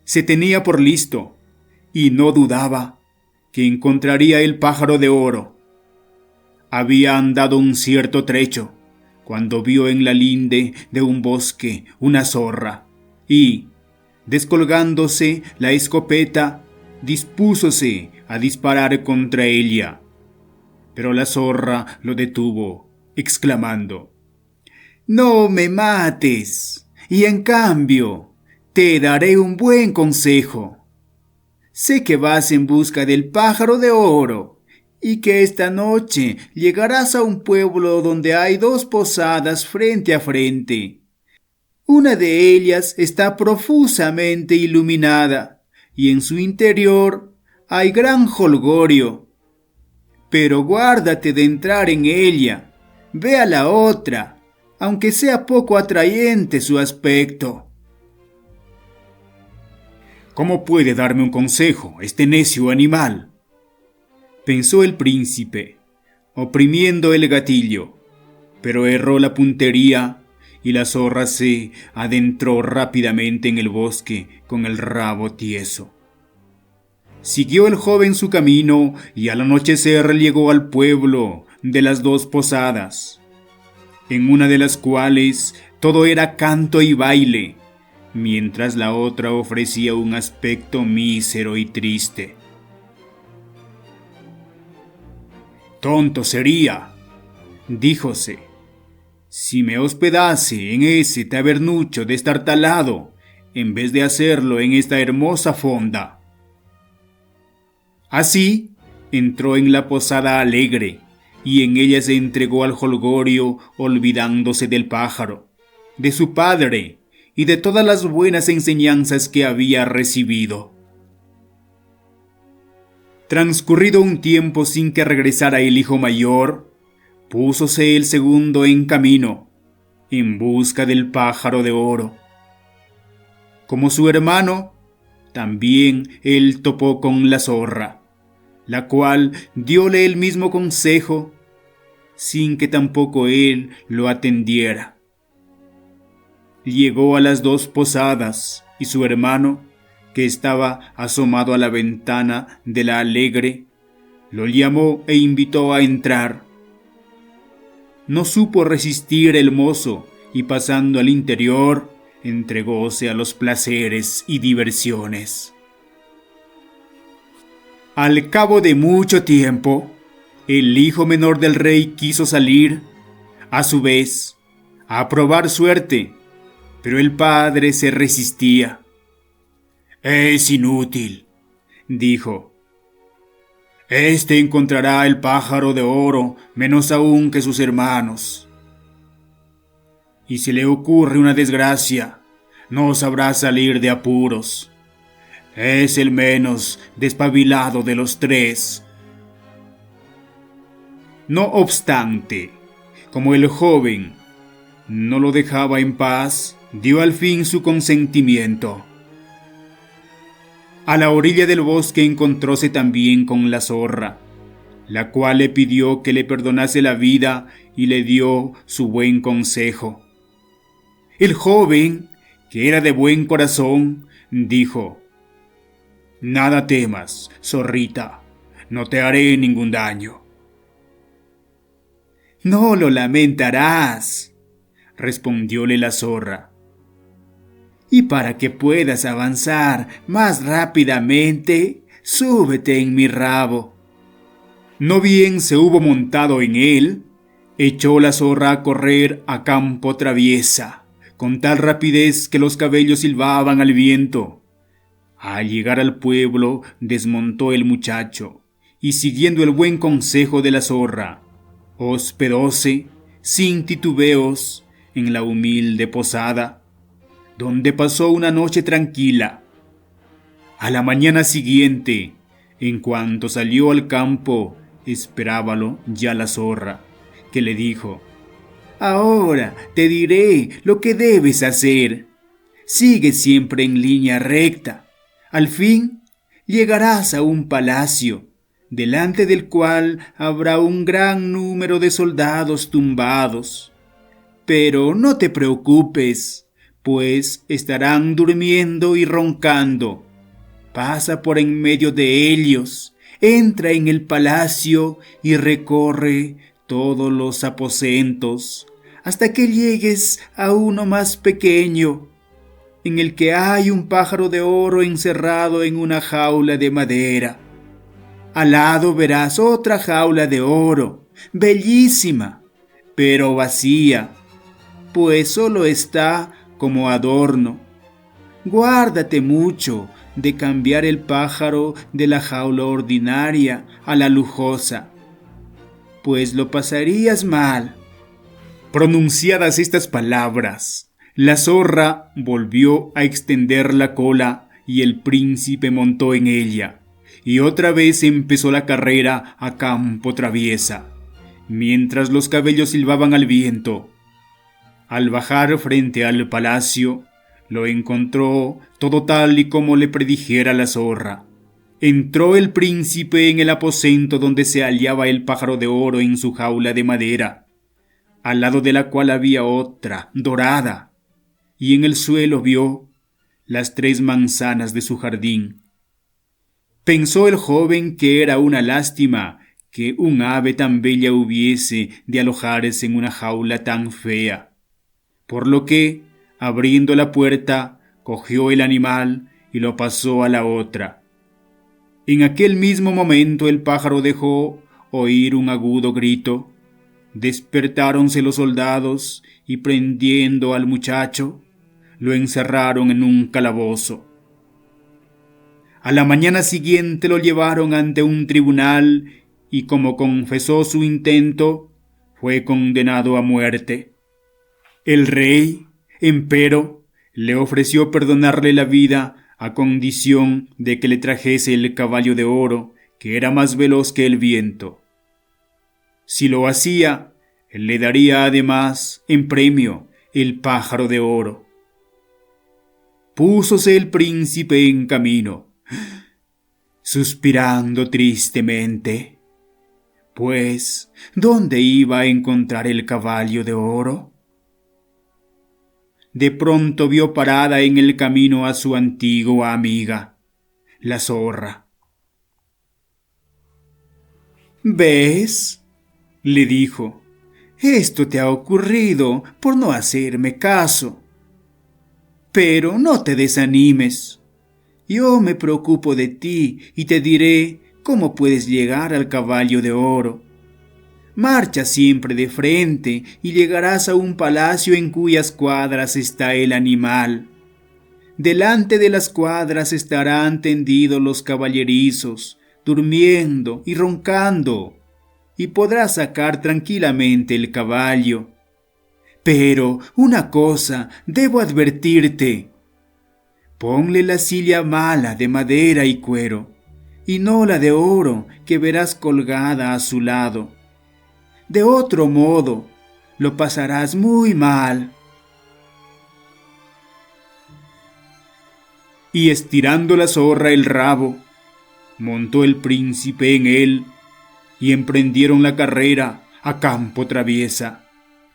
Se tenía por listo y no dudaba que encontraría el pájaro de oro. Había andado un cierto trecho cuando vio en la linde de un bosque una zorra y, descolgándose la escopeta, dispúsose a disparar contra ella. Pero la zorra lo detuvo, exclamando: «No me mates, y en cambio te daré un buen consejo. Sé que vas en busca del pájaro de oro, y que esta noche llegarás a un pueblo donde hay 2 posadas frente a frente. Una de ellas está profusamente iluminada, y en su interior hay gran jolgorio. Pero guárdate de entrar en ella. Ve a la otra, aunque sea poco atrayente su aspecto». «¿Cómo puede darme un consejo este necio animal?», pensó el príncipe, oprimiendo el gatillo, pero erró la puntería y la zorra se adentró rápidamente en el bosque con el rabo tieso. Siguió el joven su camino y al anochecer llegó al pueblo de las dos posadas, en una de las cuales todo era canto y baile, mientras la otra ofrecía un aspecto mísero y triste. «Tonto sería», díjose, «si me hospedase en ese tabernucho destartalado, en vez de hacerlo en esta hermosa fonda». Así entró en la posada alegre, y en ella se entregó al jolgorio, olvidándose del pájaro, de su padre y de todas las buenas enseñanzas que había recibido. Transcurrido un tiempo sin que regresara el hijo mayor, púsose el segundo en camino, en busca del pájaro de oro. Como su hermano, también él topó con la zorra, la cual diole el mismo consejo, sin que tampoco él lo atendiera. Llegó a las dos posadas, y su hermano, que estaba asomado a la ventana de la alegre, lo llamó e invitó a entrar. No supo resistir el mozo, y pasando al interior, entregóse a los placeres y diversiones. Al cabo de mucho tiempo, el hijo menor del rey quiso salir, a su vez, a probar suerte, pero el padre se resistía. «Es inútil», dijo. «Este encontrará el pájaro de oro menos aún que sus hermanos. Y si le ocurre una desgracia, no sabrá salir de apuros. Es el menos despabilado de los tres». No obstante, como el joven no lo dejaba en paz, dio al fin su consentimiento. A la orilla del bosque encontróse también con la zorra, la cual le pidió que le perdonase la vida y le dio su buen consejo. El joven, que era de buen corazón, dijo: «Nada temas, zorrita, no te haré ningún daño». «No lo lamentarás», respondióle la zorra. «Y para que puedas avanzar más rápidamente, súbete en mi rabo». No bien se hubo montado en él, echó la zorra a correr a campo traviesa, con tal rapidez que los cabellos silbaban al viento. Al llegar al pueblo, desmontó el muchacho, y siguiendo el buen consejo de la zorra, hospedóse, sin titubeos, en la humilde posada, donde pasó una noche tranquila. A la mañana siguiente, en cuanto salió al campo, esperábalo ya la zorra, que le dijo: «Ahora te diré lo que debes hacer. Sigue siempre en línea recta. Al fin llegarás a un palacio, delante del cual habrá un gran número de soldados tumbados. Pero no te preocupes, pues estarán durmiendo y roncando. Pasa por en medio de ellos, entra en el palacio y recorre todos los aposentos, hasta que llegues a uno más pequeño, en el que hay un pájaro de oro encerrado en una jaula de madera. Al lado verás otra jaula de oro, bellísima, pero vacía, pues solo está como adorno. Guárdate mucho de cambiar el pájaro de la jaula ordinaria a la lujosa, pues lo pasarías mal». Pronunciadas estas palabras, la zorra volvió a extender la cola y el príncipe montó en ella, y otra vez empezó la carrera a campo traviesa, mientras los cabellos silbaban al viento. Al bajar frente al palacio, lo encontró todo tal y como le predijera la zorra. Entró el príncipe en el aposento donde se hallaba el pájaro de oro en su jaula de madera. al lado de la cual había otra, dorada, y en el suelo vio las 3 manzanas de su jardín. Pensó el joven que era una lástima que un ave tan bella hubiese de alojarse en una jaula tan fea, por lo que, abriendo la puerta, cogió el animal y lo pasó a la otra. En aquel mismo momento el pájaro dejó oír un agudo grito. Despertáronse los soldados y prendiendo al muchacho, lo encerraron en un calabozo. A la mañana siguiente lo llevaron ante un tribunal y como confesó su intento, fue condenado a muerte. El rey, empero, le ofreció perdonarle la vida a condición de que le trajese el caballo de oro, que era más veloz que el viento. Si lo hacía, él le daría además en premio el pájaro de oro. Púsose el príncipe en camino, suspirando tristemente, pues ¿dónde iba a encontrar el caballo de oro? De pronto vio parada en el camino a su antigua amiga, la zorra. ¿Ves?, le dijo, esto te ha ocurrido por no hacerme caso. Pero no te desanimes. Yo me preocupo de ti y te diré cómo puedes llegar al caballo de oro. Marcha siempre de frente y llegarás a un palacio en cuyas cuadras está el animal. Delante de las cuadras estarán tendidos los caballerizos, durmiendo y roncando, y podrás sacar tranquilamente el caballo. Pero una cosa debo advertirte. Ponle la silla mala de madera y cuero, y no la de oro que verás colgada a su lado. De otro modo, lo pasarás muy mal. Y estirando la zorra el rabo, montó el príncipe en él, y emprendieron la carrera a campo traviesa,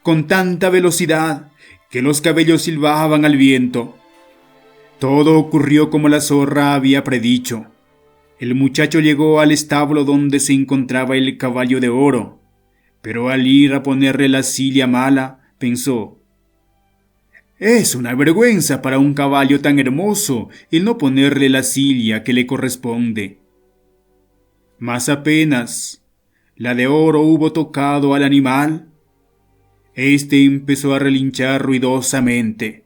con tanta velocidad que los cabellos silbaban al viento. Todo ocurrió como la zorra había predicho. El muchacho llegó al establo donde se encontraba el caballo de oro, pero al ir a ponerle la silla mala, pensó: es una vergüenza para un caballo tan hermoso el no ponerle la silla que le corresponde. Mas apenas la de oro hubo tocado al animal, este empezó a relinchar ruidosamente.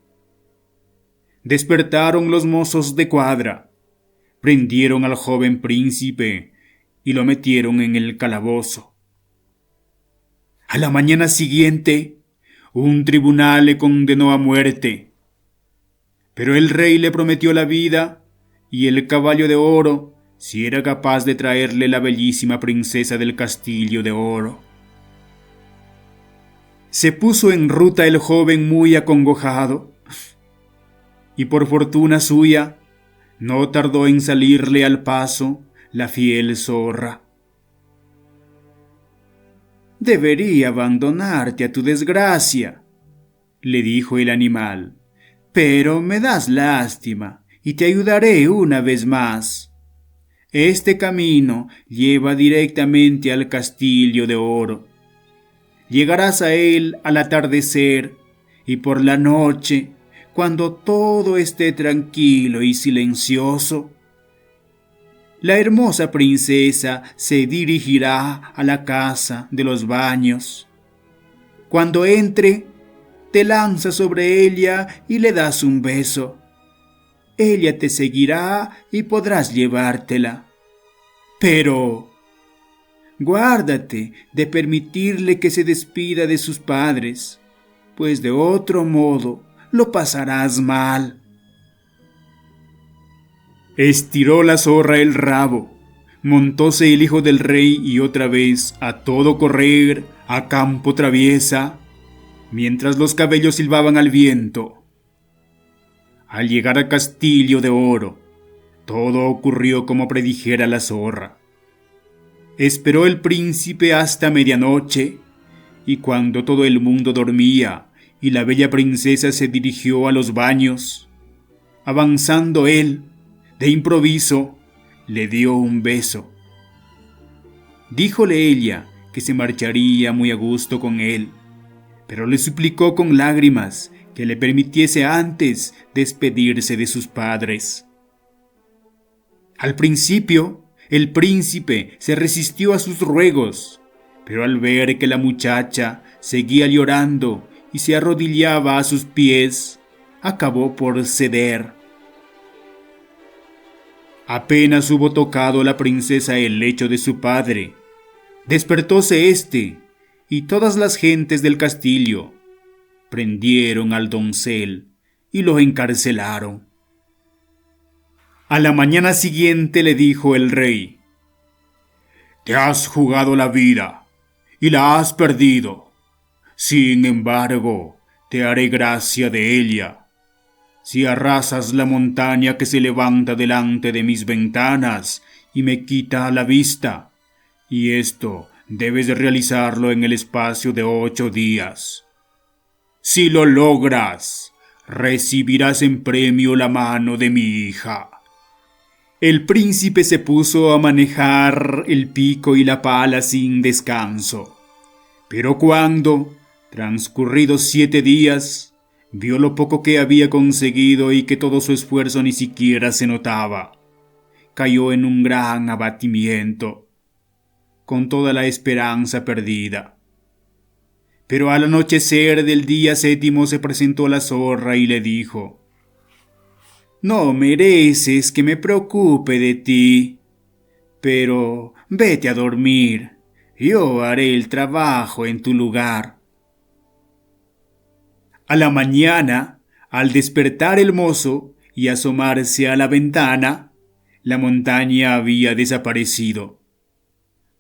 Despertaron los mozos de cuadra, prendieron al joven príncipe y lo metieron en el calabozo. A la mañana siguiente, un tribunal le condenó a muerte, pero el rey le prometió la vida y el caballo de oro si era capaz de traerle la bellísima princesa del castillo de oro. Se puso en ruta el joven muy acongojado, y por fortuna suya, no tardó en salirle al paso la fiel zorra. Debería abandonarte a tu desgracia, le dijo el animal, pero me das lástima y te ayudaré una vez más. Este camino lleva directamente al castillo de oro. Llegarás a él al atardecer y por la noche, cuando todo esté tranquilo y silencioso, la hermosa princesa se dirigirá a la casa de los baños. Cuando entre, te lanzas sobre ella y le das un beso. Ella te seguirá y podrás llevártela. Pero guárdate de permitirle que se despida de sus padres, pues de otro modo lo pasarás mal. Estiró la zorra el rabo, montóse el hijo del rey y otra vez a todo correr, a campo traviesa, mientras los cabellos silbaban al viento. Al llegar al castillo de oro, todo ocurrió como predijera la zorra. Esperó el príncipe hasta medianoche y cuando todo el mundo dormía y la bella princesa se dirigió a los baños, avanzando él, de improviso, le dio un beso. Díjole ella que se marcharía muy a gusto con él, pero le suplicó con lágrimas que le permitiese antes despedirse de sus padres. Al principio, el príncipe se resistió a sus ruegos, pero al ver que la muchacha seguía llorando y se arrodillaba a sus pies, acabó por ceder. Apenas hubo tocado la princesa el lecho de su padre, despertóse éste, y todas las gentes del castillo prendieron al doncel y lo encarcelaron. A la mañana siguiente le dijo el rey: «Te has jugado la vida y la has perdido. Sin embargo, te haré gracia de ella. Si arrasas la montaña que se levanta delante de mis ventanas y me quita la vista, y esto debes de realizarlo en el espacio de 8 días. Si lo logras, recibirás en premio la mano de mi hija». El príncipe se puso a manejar el pico y la pala sin descanso, pero cuando, transcurridos 7 días, vio lo poco que había conseguido y que todo su esfuerzo ni siquiera se notaba, cayó en un gran abatimiento, con toda la esperanza perdida. Pero al anochecer del día 7 se presentó la zorra y le dijo: «No mereces que me preocupe de ti, pero vete a dormir, yo haré el trabajo en tu lugar». A la mañana, al despertar el mozo y asomarse a la ventana, la montaña había desaparecido.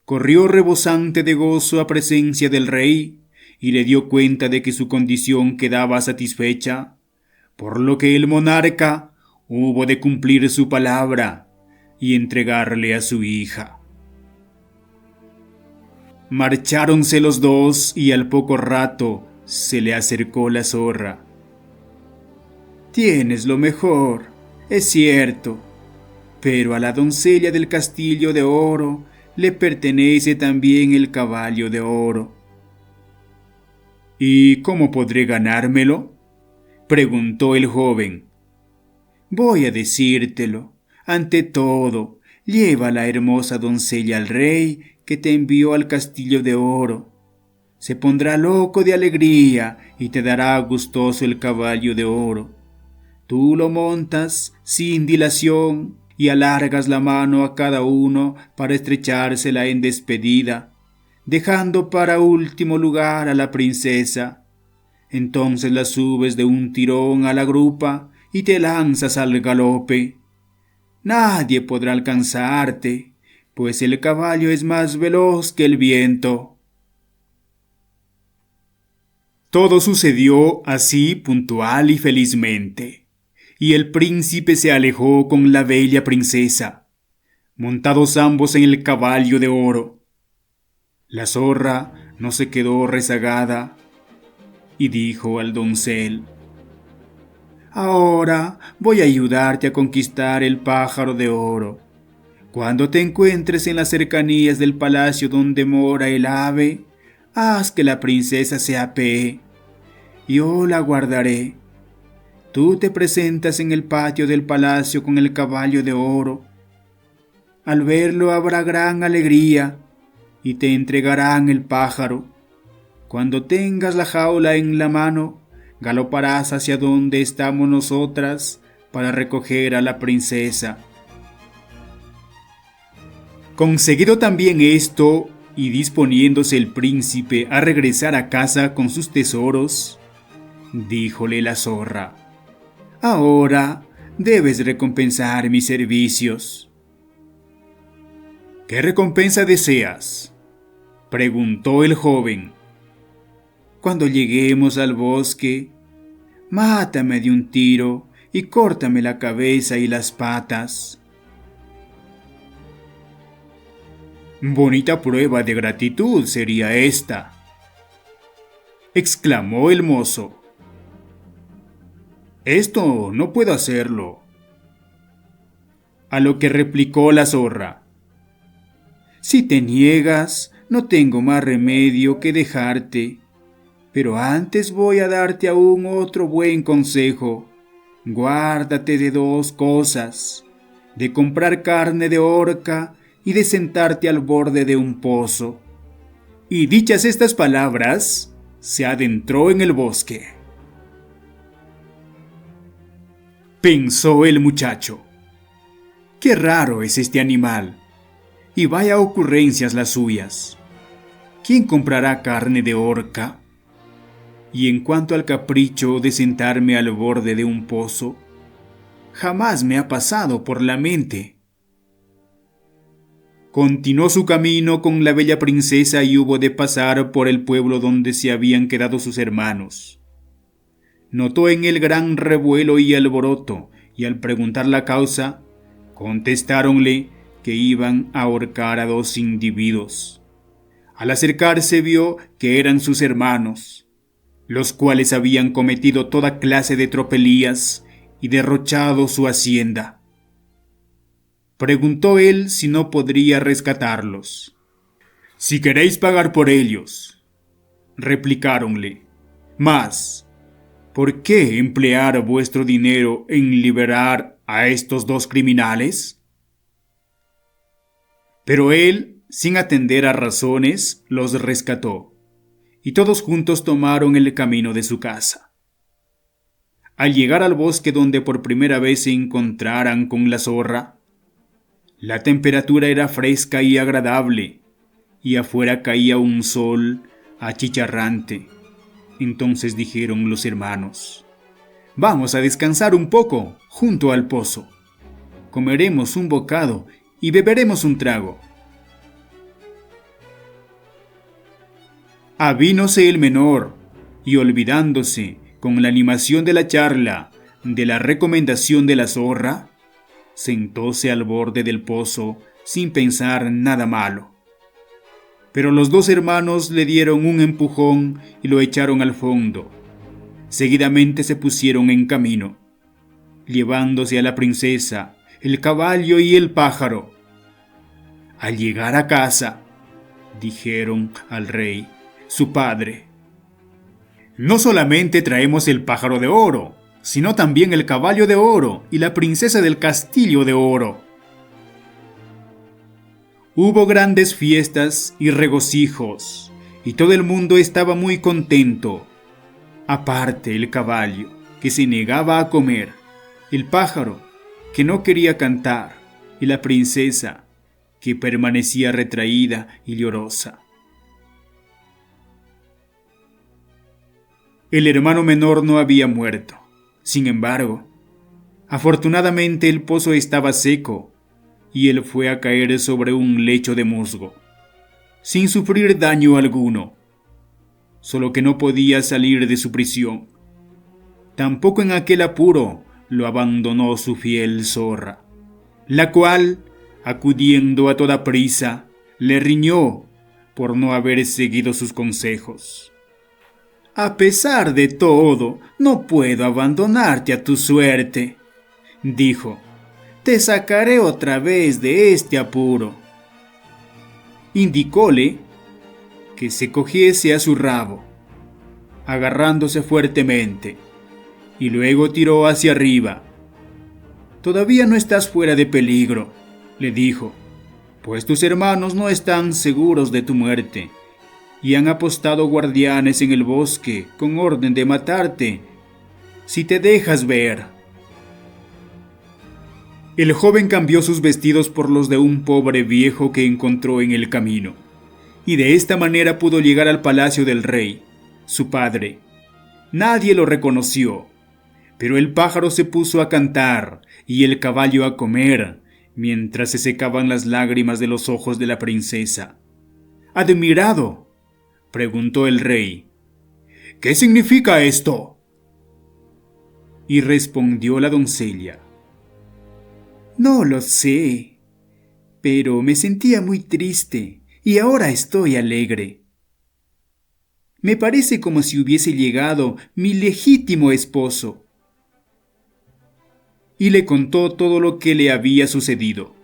Corrió rebosante de gozo a presencia del rey y le dio cuenta de que su condición quedaba satisfecha, por lo que el monarca hubo de cumplir su palabra y entregarle a su hija. Marcháronse los dos y al poco rato se le acercó la zorra. «Tienes lo mejor, es cierto, pero a la doncella del castillo de oro le pertenece también el caballo de oro». «¿Y cómo podré ganármelo?», preguntó el joven. «Voy a decírtelo. Ante todo, lleva la hermosa doncella al rey que te envió al castillo de oro. Se pondrá loco de alegría y te dará gustoso el caballo de oro. Tú lo montas sin dilación y alargas la mano a cada uno para estrechársela en despedida, dejando para último lugar a la princesa. Entonces la subes de un tirón a la grupa y te lanzas al galope. Nadie podrá alcanzarte, pues el caballo es más veloz que el viento». Todo sucedió así puntual y felizmente, y el príncipe se alejó con la bella princesa, montados ambos en el caballo de oro. La zorra no se quedó rezagada y dijo al doncel: «Ahora voy a ayudarte a conquistar el pájaro de oro. Cuando te encuentres en las cercanías del palacio donde mora el ave, haz que la princesa se apee. Yo la guardaré. Tú te presentas en el patio del palacio con el caballo de oro. Al verlo habrá gran alegría y te entregarán el pájaro. Cuando tengas la jaula en la mano, galoparás hacia donde estamos nosotras para recoger a la princesa». Conseguido también esto, y disponiéndose el príncipe a regresar a casa con sus tesoros, díjole la zorra: «Ahora debes recompensar mis servicios». «¿Qué recompensa deseas?», preguntó el joven. «Cuando lleguemos al bosque, mátame de un tiro y córtame la cabeza y las patas». «Bonita prueba de gratitud sería esta», exclamó el mozo. Esto no puedo hacerlo. A lo que replicó la zorra. Si te niegas, no tengo más remedio que dejarte. Pero antes voy a darte aún otro buen consejo. Guárdate de dos cosas: de comprar carne de orca y de sentarte al borde de un pozo. Y dichas estas palabras, se adentró en el bosque. Pensó el muchacho: qué raro es este animal, y vaya ocurrencias las suyas. ¿Quién comprará carne de orca? Y en cuanto al capricho de sentarme al borde de un pozo, jamás me ha pasado por la mente. Continuó su camino con la bella princesa y hubo de pasar por el pueblo donde se habían quedado sus hermanos. Notó en él gran revuelo y alboroto, y al preguntar la causa, contestáronle que iban a ahorcar a dos individuos. Al acercarse vio que eran sus hermanos, los cuales habían cometido toda clase de tropelías y derrochado su hacienda. Preguntó él si no podría rescatarlos. Si queréis pagar por ellos, replicáronle. Mas, ¿por qué emplear vuestro dinero en liberar a estos dos criminales? Pero él, sin atender a razones, los rescató, y todos juntos tomaron el camino de su casa. Al llegar al bosque donde por primera vez se encontraran con la zorra, la temperatura era fresca y agradable, y afuera caía un sol achicharrante. Entonces dijeron los hermanos: vamos a descansar un poco junto al pozo. Comeremos un bocado y beberemos un trago. Avínose el menor, y olvidándose, con la animación de la charla, de la recomendación de la zorra, sentóse al borde del pozo sin pensar nada malo. Pero los dos hermanos le dieron un empujón y lo echaron al fondo. Seguidamente se pusieron en camino, llevándose a la princesa, el caballo y el pájaro. Al llegar a casa, dijeron al rey, su padre: no solamente traemos el pájaro de oro, sino también el caballo de oro y la princesa del castillo de oro. Hubo grandes fiestas y regocijos, y todo el mundo estaba muy contento. Aparte el caballo, que se negaba a comer, el pájaro, que no quería cantar, y la princesa, que permanecía retraída y llorosa. El hermano menor no había muerto. Sin embargo, afortunadamente el pozo estaba seco, y él fue a caer sobre un lecho de musgo, sin sufrir daño alguno, solo que no podía salir de su prisión. Tampoco en aquel apuro lo abandonó su fiel zorra, la cual, acudiendo a toda prisa, le riñó por no haber seguido sus consejos. A pesar de todo, no puedo abandonarte a tu suerte, dijo. Te sacaré otra vez de este apuro. Indicóle que se cogiese a su rabo, agarrándose fuertemente, y luego tiró hacia arriba. Todavía no estás fuera de peligro, le dijo, pues tus hermanos no están seguros de tu muerte, y han apostado guardianes en el bosque con orden de matarte si te dejas ver. El joven cambió sus vestidos por los de un pobre viejo que encontró en el camino, y de esta manera pudo llegar al palacio del rey, su padre. Nadie lo reconoció, pero el pájaro se puso a cantar y el caballo a comer, mientras se secaban las lágrimas de los ojos de la princesa. Admirado, preguntó el rey, ¿qué significa esto? Y respondió la doncella, no lo sé, pero me sentía muy triste y ahora estoy alegre. Me parece como si hubiese llegado mi legítimo esposo. Y le contó todo lo que le había sucedido.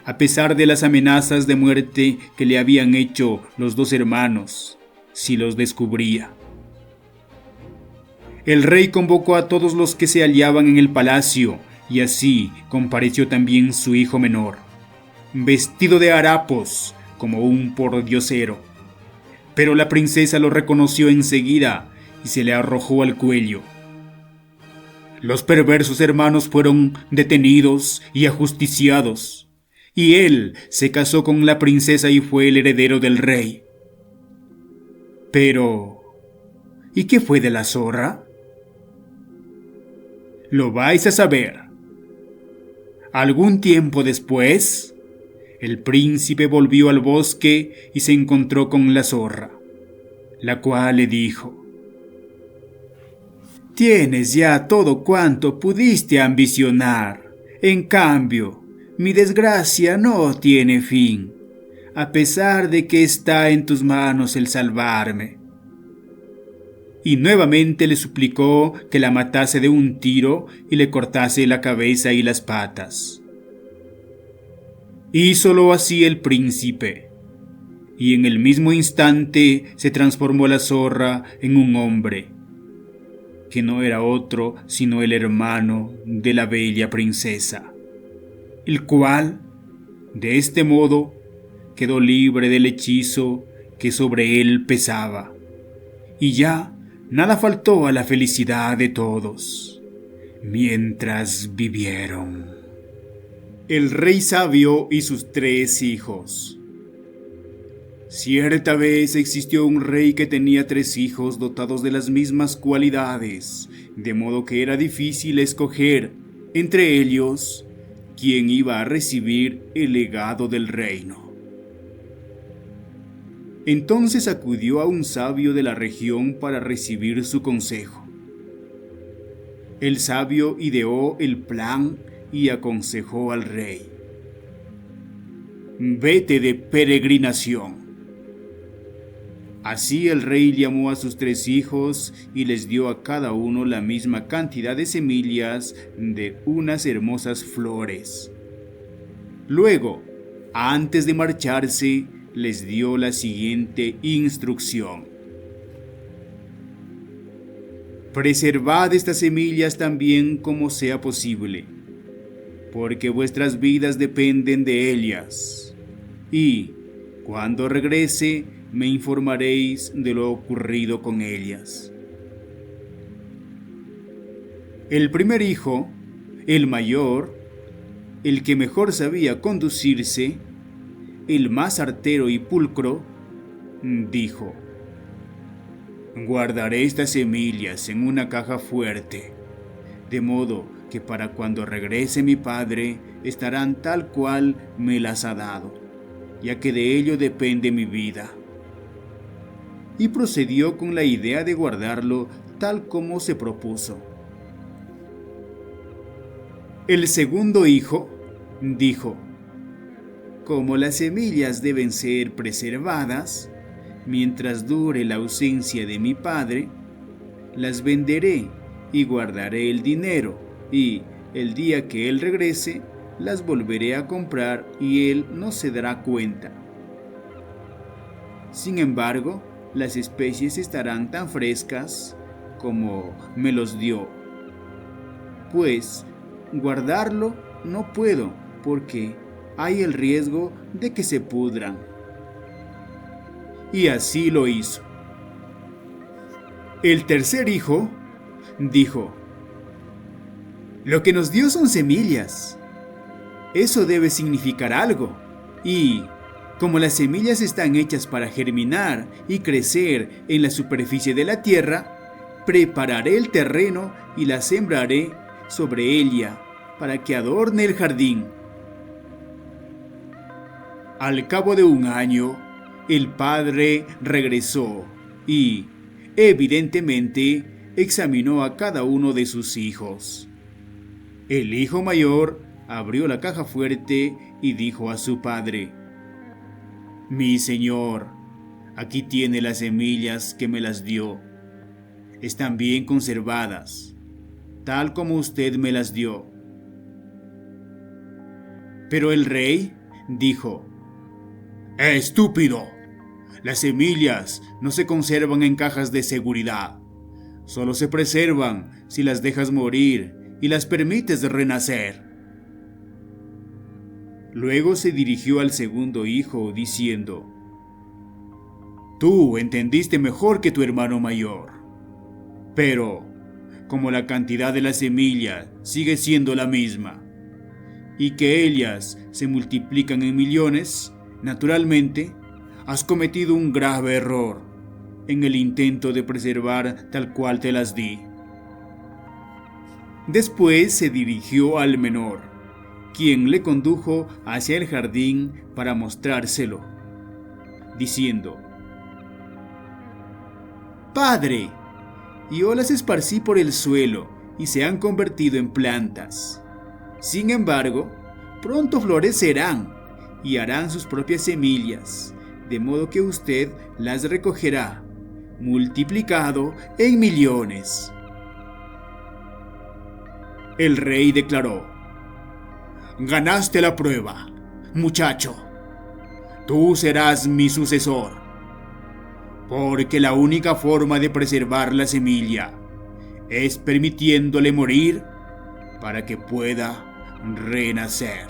A pesar de las amenazas de muerte que le habían hecho los dos hermanos, si los descubría. El rey convocó a todos los que se hallaban en el palacio, y así compareció también su hijo menor, vestido de harapos, como un pordiosero. Pero la princesa lo reconoció enseguida y se le arrojó al cuello. Los perversos hermanos fueron detenidos y ajusticiados, y él se casó con la princesa y fue el heredero del rey. Pero, ¿y qué fue de la zorra? Lo vais a saber. Algún tiempo después, el príncipe volvió al bosque y se encontró con la zorra, la cual le dijo: «Tienes ya todo cuanto pudiste ambicionar. En cambio, mi desgracia no tiene fin, a pesar de que está en tus manos el salvarme». Y nuevamente le suplicó que la matase de un tiro y le cortase la cabeza y las patas. Hízolo así el príncipe, y en el mismo instante se transformó la zorra en un hombre, que no era otro sino el hermano de la bella princesa, el cual, de este modo, quedó libre del hechizo que sobre él pesaba, y ya nada faltó a la felicidad de todos, mientras vivieron. El rey sabio y sus 3 hijos. Cierta vez existió un rey que tenía 3 hijos dotados de las mismas cualidades, de modo que era difícil escoger entre ellos quién iba a recibir el legado del reino. Entonces acudió a un sabio de la región para recibir su consejo. El sabio ideó el plan y aconsejó al rey: «Vete de peregrinación». Así el rey llamó a sus 3 hijos y les dio a cada uno la misma cantidad de semillas de unas hermosas flores. Luego, antes de marcharse, les dio la siguiente instrucción: «Preservad estas semillas tan bien como sea posible, porque vuestras vidas dependen de ellas, y cuando regrese me informaréis de lo ocurrido con ellas». El primer hijo, el mayor, el que mejor sabía conducirse, el más artero y pulcro, dijo: «Guardaré estas semillas en una caja fuerte, de modo que para cuando regrese mi padre estarán tal cual me las ha dado, ya que de ello depende mi vida». Y procedió con la idea de guardarlo tal como se propuso. El segundo hijo dijo: «Como las semillas deben ser preservadas, mientras dure la ausencia de mi padre, las venderé y guardaré el dinero, y el día que él regrese, las volveré a comprar y él no se dará cuenta. Sin embargo, las especies estarán tan frescas como me los dio, pues guardarlo no puedo porque hay el riesgo de que se pudran». Y así lo hizo. El tercer hijo dijo: «Lo que nos dio son semillas. Eso debe significar algo. Y como las semillas están hechas para germinar y crecer en la superficie de la tierra, prepararé el terreno y la sembraré sobre ella para que adorne el jardín». Al cabo de un año, el padre regresó y, evidentemente, examinó a cada uno de sus hijos. El hijo mayor abrió la caja fuerte y dijo a su padre: «Mi señor, Aquí tiene las semillas que me las dio. Están bien conservadas, tal como usted me las dio. Pero el rey dijo: ¡Estúpido! Las semillas no se conservan en cajas de seguridad. Solo se preservan si las dejas morir y las permites renacer. Luego se dirigió al segundo hijo diciendo: Tú entendiste mejor que tu hermano mayor. Pero, como la cantidad de la semilla sigue siendo la misma, y que ellas se multiplican en millones, naturalmente, has cometido un grave error en el intento de preservar tal cual te las di. Después se dirigió al menor, quien le condujo hacia el jardín para mostrárselo, diciendo: Padre, yo las esparcí por el suelo y se han convertido en plantas. Sin embargo, pronto florecerán y harán sus propias semillas, de modo que usted las recogerá, multiplicado en millones. El rey declaró: Ganaste la prueba, muchacho. Tú serás mi sucesor, porque la única forma de preservar la semilla es permitiéndole morir para que pueda renacer.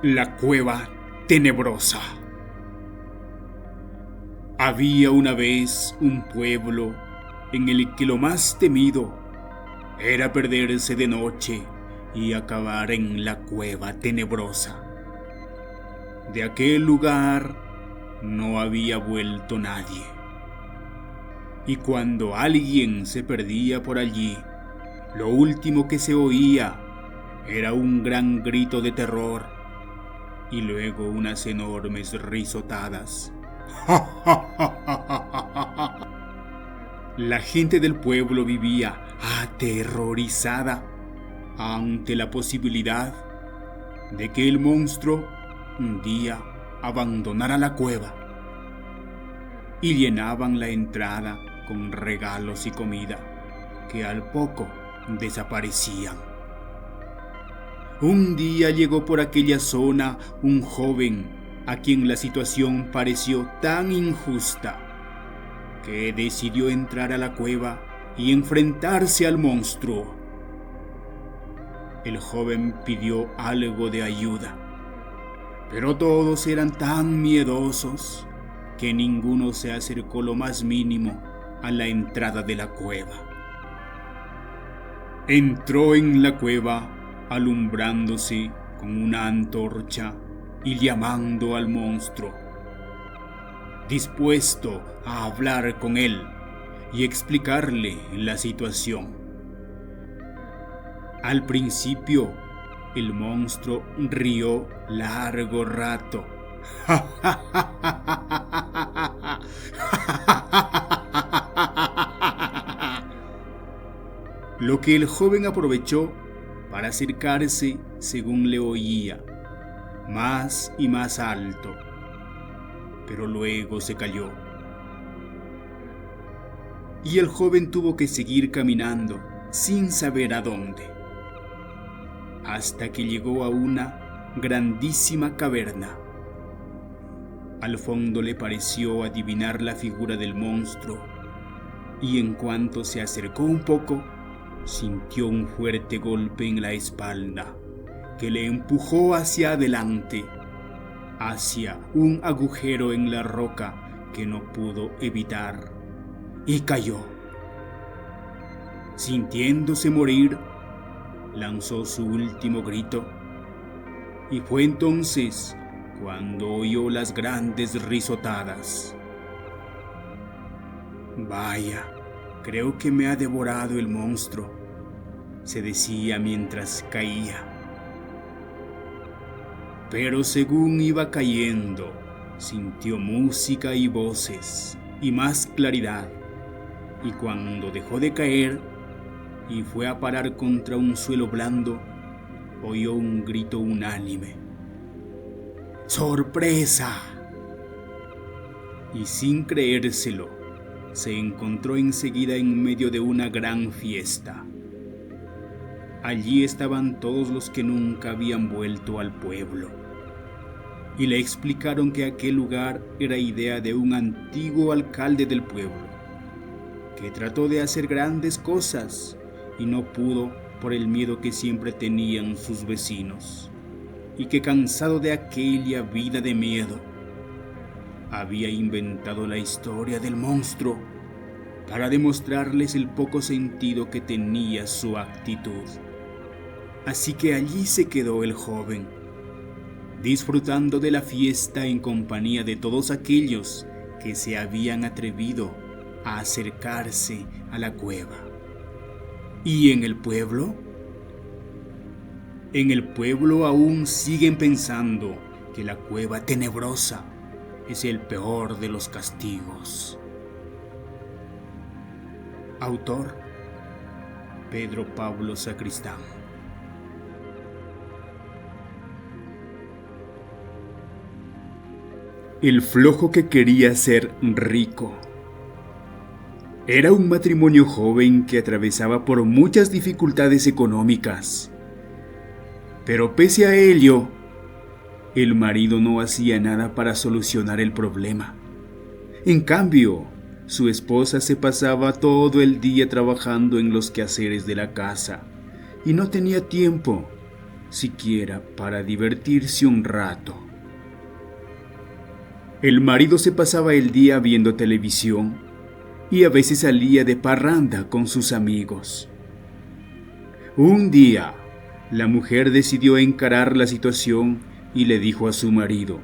La cueva tenebrosa. Había una vez un pueblo en el que lo más temido era perderse de noche y acabar en la cueva tenebrosa. De aquel lugar no había vuelto nadie. Y cuando alguien se perdía por allí, lo último que se oía era un gran grito de terror y luego unas enormes risotadas. La gente del pueblo vivía aterrorizada ante la posibilidad de que el monstruo un día abandonara la cueva, y llenaban la entrada con regalos y comida que al poco desaparecían. Un día llegó por aquella zona un joven a quien la situación pareció tan injusta que decidió entrar a la cueva y enfrentarse al monstruo. El joven pidió algo de ayuda, pero todos eran tan miedosos que ninguno se acercó lo más mínimo a la entrada de la cueva. Entró en la cueva alumbrándose con una antorcha y llamando al monstruo, dispuesto a hablar con él y explicarle la situación. Al principio, el monstruo rió largo rato. Lo que el joven aprovechó para acercarse según le oía, más y más alto, pero luego se calló. Y el joven tuvo que seguir caminando sin saber a dónde, hasta que llegó a una grandísima caverna. Al fondo le pareció adivinar la figura del monstruo, y en cuanto se acercó un poco, sintió un fuerte golpe en la espalda que le empujó hacia adelante, hacia un agujero en la roca que no pudo evitar, y cayó. Sintiéndose morir, lanzó su último grito, y fue entonces cuando oyó las grandes risotadas. Vaya, creo que me ha devorado el monstruo, se decía mientras caía. Pero según iba cayendo, sintió música y voces y más claridad, y cuando dejó de caer y fue a parar contra un suelo blando, oyó un grito unánime: ¡Sorpresa! y sin creérselo, se encontró enseguida en medio de una gran fiesta. Allí estaban todos los que nunca habían vuelto al pueblo, y le explicaron que aquel lugar era idea de un antiguo alcalde del pueblo, que trató de hacer grandes cosas y no pudo por el miedo que siempre tenían sus vecinos, y que cansado de aquella vida de miedo, había inventado la historia del monstruo para demostrarles el poco sentido que tenía su actitud. Así que allí se quedó el joven, disfrutando de la fiesta en compañía de todos aquellos que se habían atrevido a acercarse a la cueva. ¿Y en el pueblo? En el pueblo aún siguen pensando que la cueva tenebrosa es el peor de los castigos. Autor: Pedro Pablo Sacristán. El flojo que quería ser rico. Era un matrimonio joven que atravesaba por muchas dificultades económicas. Pero pese a ello, el marido no hacía nada para solucionar el problema. En cambio, su esposa se pasaba todo el día trabajando en los quehaceres de la casa y no tenía tiempo siquiera para divertirse un rato. El marido se pasaba el día viendo televisión y a veces salía de parranda con sus amigos. Un día, la mujer decidió encarar la situación y le dijo a su marido: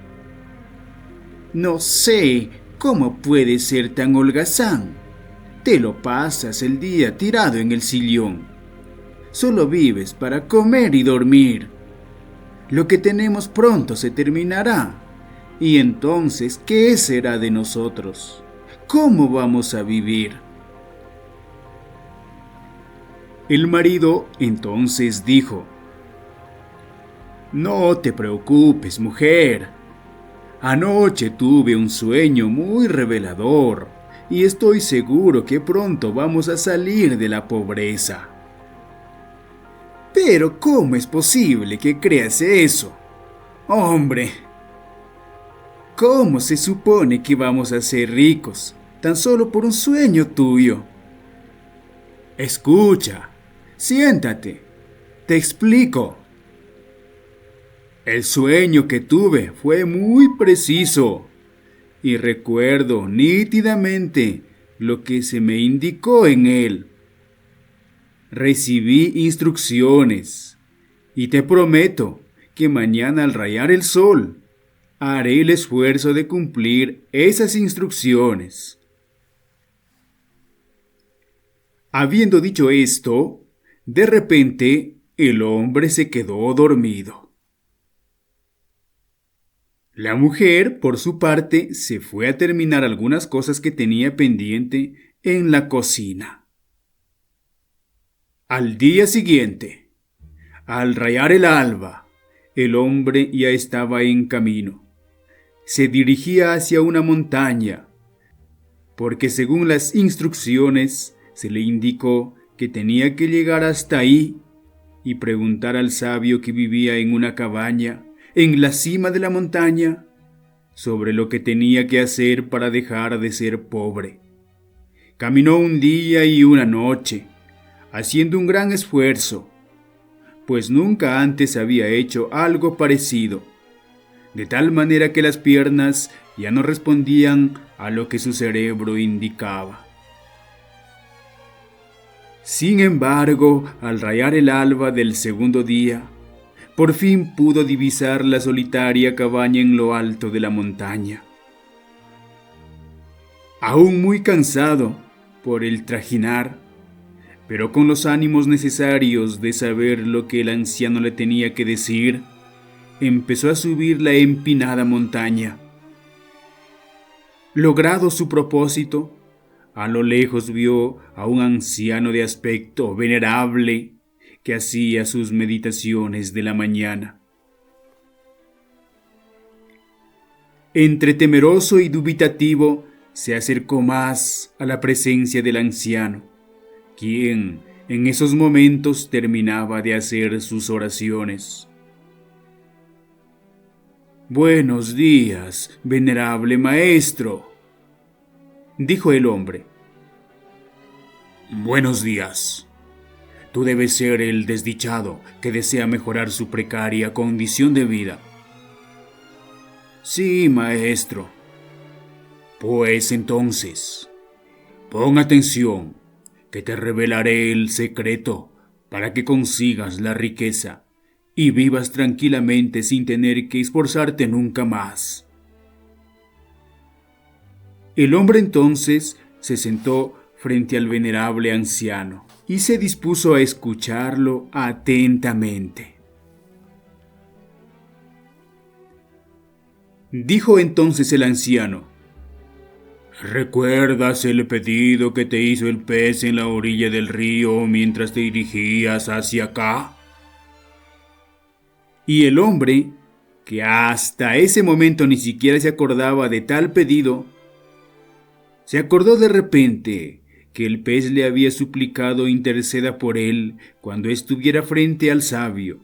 «No sé cómo puedes ser tan holgazán. Te lo pasas el día tirado en el sillón. Solo vives para comer y dormir. Lo que tenemos pronto se terminará. Y entonces, ¿qué será de nosotros? ¿Cómo vamos a vivir?». El marido entonces dijo: «No te preocupes, mujer. Anoche tuve un sueño muy revelador y estoy seguro que pronto vamos a salir de la pobreza». «Pero ¿cómo es posible que creas eso? Hombre, ¿cómo se supone que vamos a ser ricos tan solo por un sueño tuyo? Escucha, siéntate, te explico. El sueño que tuve fue muy preciso y recuerdo nítidamente lo que se me indicó en él. Recibí instrucciones y te prometo que mañana al rayar el sol haré el esfuerzo de cumplir esas instrucciones». Habiendo dicho esto, de repente el hombre se quedó dormido. La mujer, por su parte, se fue a terminar algunas cosas que tenía pendiente en la cocina. Al día siguiente, al rayar el alba, el hombre ya estaba en camino. Se dirigía hacia una montaña, porque según las instrucciones se le indicó que tenía que llegar hasta ahí y preguntar al sabio que vivía en una cabaña en la cima de la montaña sobre lo que tenía que hacer para dejar de ser pobre. Caminó un día y una noche, haciendo un gran esfuerzo, pues nunca antes había hecho algo parecido, de tal manera que las piernas ya no respondían a lo que su cerebro indicaba. Sin embargo, al rayar el alba del segundo día, por fin pudo divisar la solitaria cabaña en lo alto de la montaña. Aún muy cansado por el trajinar, pero con los ánimos necesarios de saber lo que el anciano le tenía que decir, empezó a subir la empinada montaña. Logrado su propósito, a lo lejos vio a un anciano de aspecto venerable que hacía sus meditaciones de la mañana. Entre temeroso y dubitativo, se acercó más a la presencia del anciano, quien en esos momentos terminaba de hacer sus oraciones. «Buenos días, venerable maestro», dijo el hombre. «Buenos días. Tú debes ser el desdichado que desea mejorar su precaria condición de vida». «Sí, maestro». «Pues entonces, pon atención, que te revelaré el secreto para que consigas la riqueza y vivas tranquilamente sin tener que esforzarte nunca más». El hombre entonces se sentó frente al venerable anciano y se dispuso a escucharlo atentamente. Dijo entonces el anciano: «¿Recuerdas el pedido que te hizo el pez en la orilla del río mientras te dirigías hacia acá?» Y el hombre, que hasta ese momento ni siquiera se acordaba de tal pedido, se acordó de repente que el pez le había suplicado interceda por él cuando estuviera frente al sabio.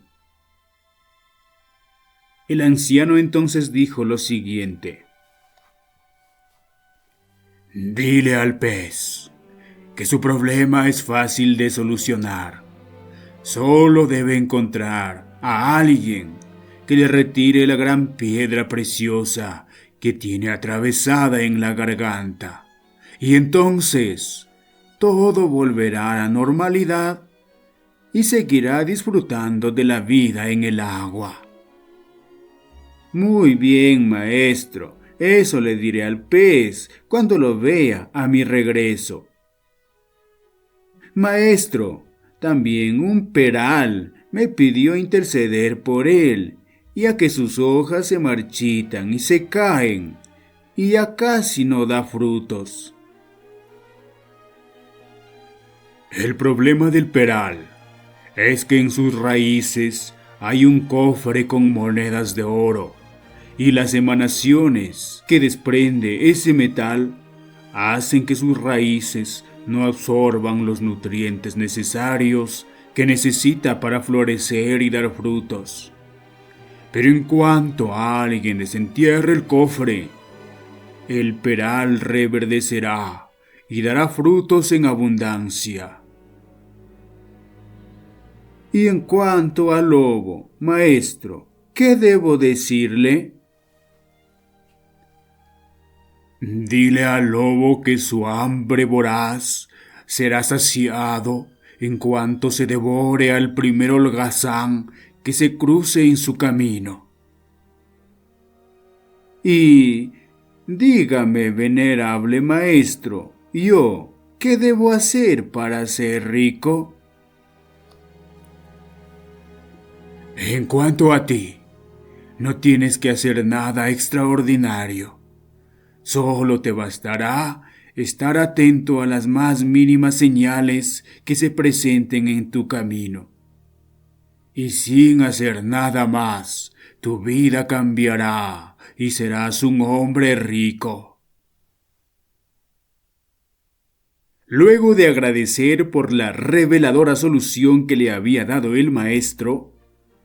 El anciano entonces dijo lo siguiente: «Dile al pez que su problema es fácil de solucionar. Solo debe encontrar a alguien que le retire la gran piedra preciosa que tiene atravesada en la garganta. Y entonces todo volverá a la normalidad y seguirá disfrutando de la vida en el agua». «Muy bien, maestro, eso le diré al pez cuando lo vea a mi regreso». «Maestro, también un peral me pidió interceder por él, ya que sus hojas se marchitan y se caen, y ya casi no da frutos». «El problema del peral es que en sus raíces hay un cofre con monedas de oro, y las emanaciones que desprende ese metal hacen que sus raíces no absorban los nutrientes necesarios que necesita para florecer y dar frutos. Pero en cuanto alguien desentierre el cofre, el peral reverdecerá y dará frutos en abundancia». «Y en cuanto al lobo, maestro, ¿qué debo decirle?» «Dile al lobo que su hambre voraz será saciado en cuanto se devore al primer holgazán que se cruce en su camino». «Y dígame, venerable maestro, ¿yo qué debo hacer para ser rico?» «En cuanto a ti, no tienes que hacer nada extraordinario. Solo te bastará estar atento a las más mínimas señales que se presenten en tu camino. Y sin hacer nada más, tu vida cambiará y serás un hombre rico». Luego de agradecer por la reveladora solución que le había dado el maestro,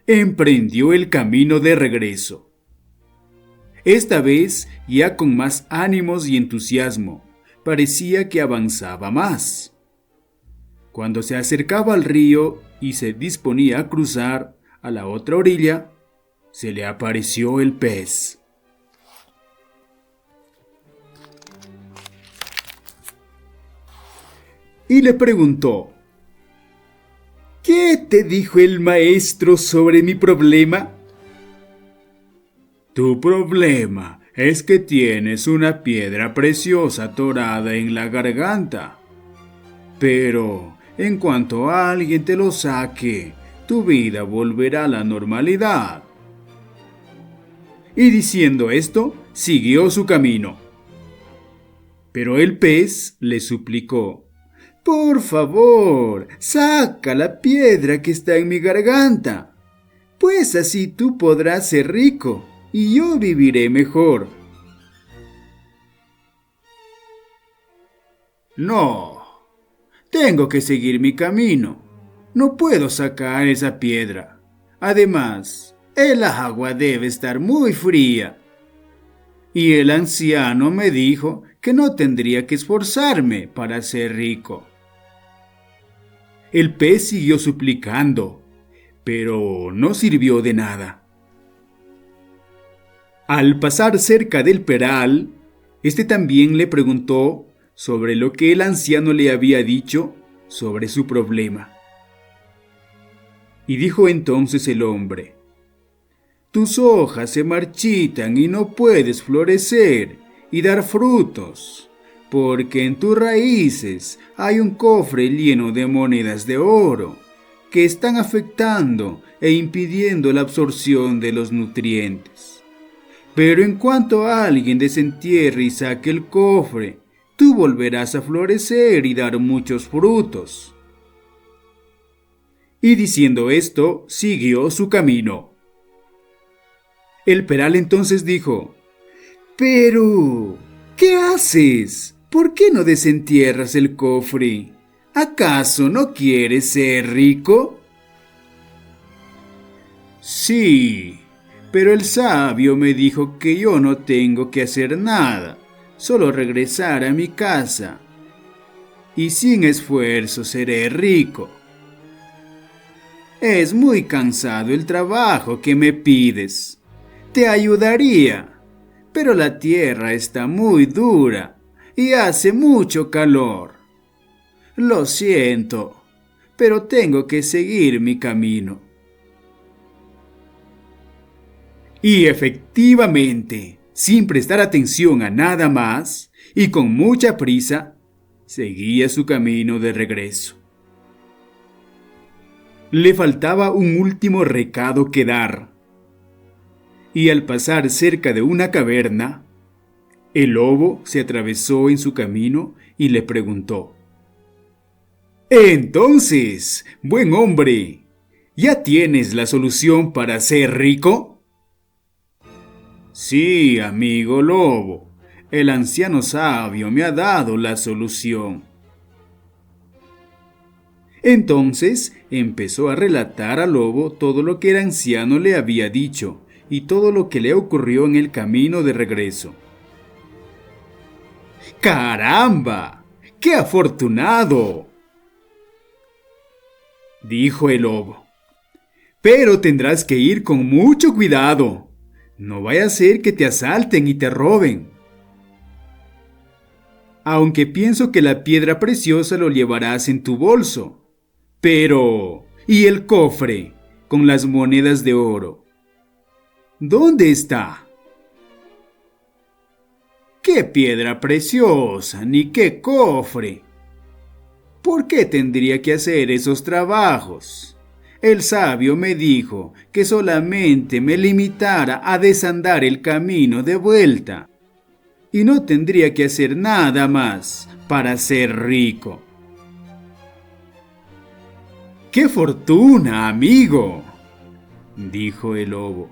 emprendió el camino de regreso. Esta vez ya con más ánimos y entusiasmo, parecía que avanzaba más. Cuando se acercaba al río y se disponía a cruzar a la otra orilla, se le apareció el pez. Y le preguntó: «¿Qué te dijo el maestro sobre mi problema?» «Tu problema es que tienes una piedra preciosa atorada en la garganta. Pero en cuanto alguien te lo saque, tu vida volverá a la normalidad». Y diciendo esto, siguió su camino. Pero el pez le suplicó: «Por favor, saca la piedra que está en mi garganta, pues así tú podrás ser rico y yo viviré mejor, No, tengo que seguir mi camino. No puedo sacar esa piedra. Además, el agua debe estar muy fría. Y el anciano me dijo que no tendría que esforzarme para ser rico. El pez siguió suplicando, pero no sirvió de nada. Al pasar cerca del peral, este también le preguntó sobre lo que el anciano le había dicho sobre su problema. Y dijo entonces el hombre: tus hojas se marchitan y no puedes florecer y dar frutos, porque en tus raíces hay un cofre lleno de monedas de oro que están afectando e impidiendo la absorción de los nutrientes. Pero en cuanto alguien desentierre y saque el cofre, tú volverás a florecer y dar muchos frutos. Y diciendo esto, siguió su camino. El peral entonces dijo: pero, ¿qué haces? ¿Por qué no desentierras el cofre? ¿Acaso no quieres ser rico? Sí, pero el sabio me dijo que yo no tengo que hacer nada, solo regresar a mi casa, y sin esfuerzo seré rico. Es muy cansado el trabajo que me pides. Te ayudaría, pero la tierra está muy dura y hace mucho calor. Lo siento, pero tengo que seguir mi camino. Y efectivamente, sin prestar atención a nada más y con mucha prisa, seguía su camino de regreso. Le faltaba un último recado que dar. Y al pasar cerca de una caverna, el lobo se atravesó en su camino y le preguntó: entonces, buen hombre, ¿ya tienes la solución para ser rico? Sí, amigo lobo, el anciano sabio me ha dado la solución. Entonces empezó a relatar al lobo todo lo que el anciano le había dicho y todo lo que le ocurrió en el camino de regreso. ¡Caramba! ¡Qué afortunado!, dijo el lobo. Pero tendrás que ir con mucho cuidado. No vaya a ser que te asalten y te roben. Aunque pienso que la piedra preciosa lo llevarás en tu bolso. Pero, ¿y el cofre con las monedas de oro? ¿Dónde está? ¡Qué piedra preciosa, ni qué cofre! ¿Por qué tendría que hacer esos trabajos? El sabio me dijo que solamente me limitara a desandar el camino de vuelta y no tendría que hacer nada más para ser rico. ¡Qué fortuna, amigo!, dijo el lobo.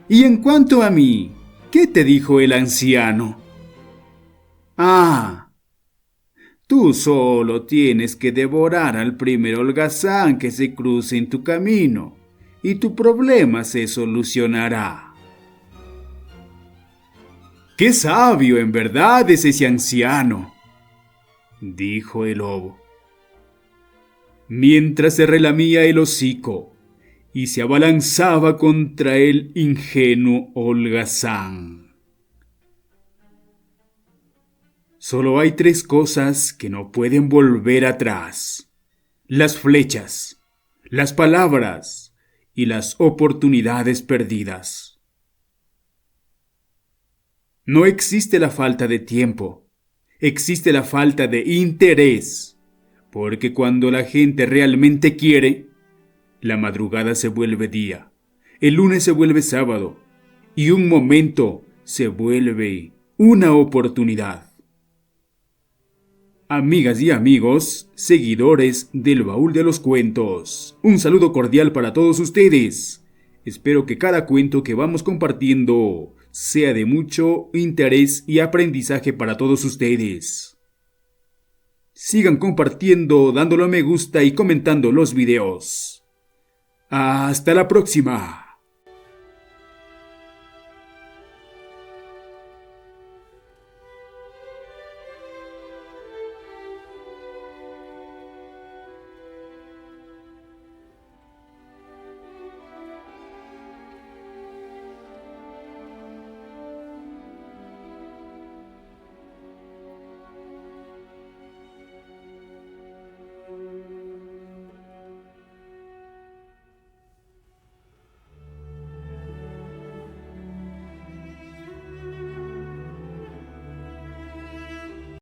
Y en cuanto a mí, ¿qué te dijo el anciano? Ah, tú solo tienes que devorar al primer holgazán que se cruce en tu camino y tu problema se solucionará. ¡Qué sabio en verdad es ese anciano!, dijo el lobo, mientras se relamía el hocico y se abalanzaba contra el ingenuo holgazán. Solo hay 3 cosas que no pueden volver atrás: las flechas, las palabras y las oportunidades perdidas. No existe la falta de tiempo, existe la falta de interés, porque cuando la gente realmente quiere, la madrugada se vuelve día, el lunes se vuelve sábado y un momento se vuelve una oportunidad. Amigas y amigos, seguidores del Baúl de los Cuentos, un saludo cordial para todos ustedes. Espero que cada cuento que vamos compartiendo sea de mucho interés y aprendizaje para todos ustedes. Sigan compartiendo, dándole a me gusta y comentando los videos. ¡Hasta la próxima!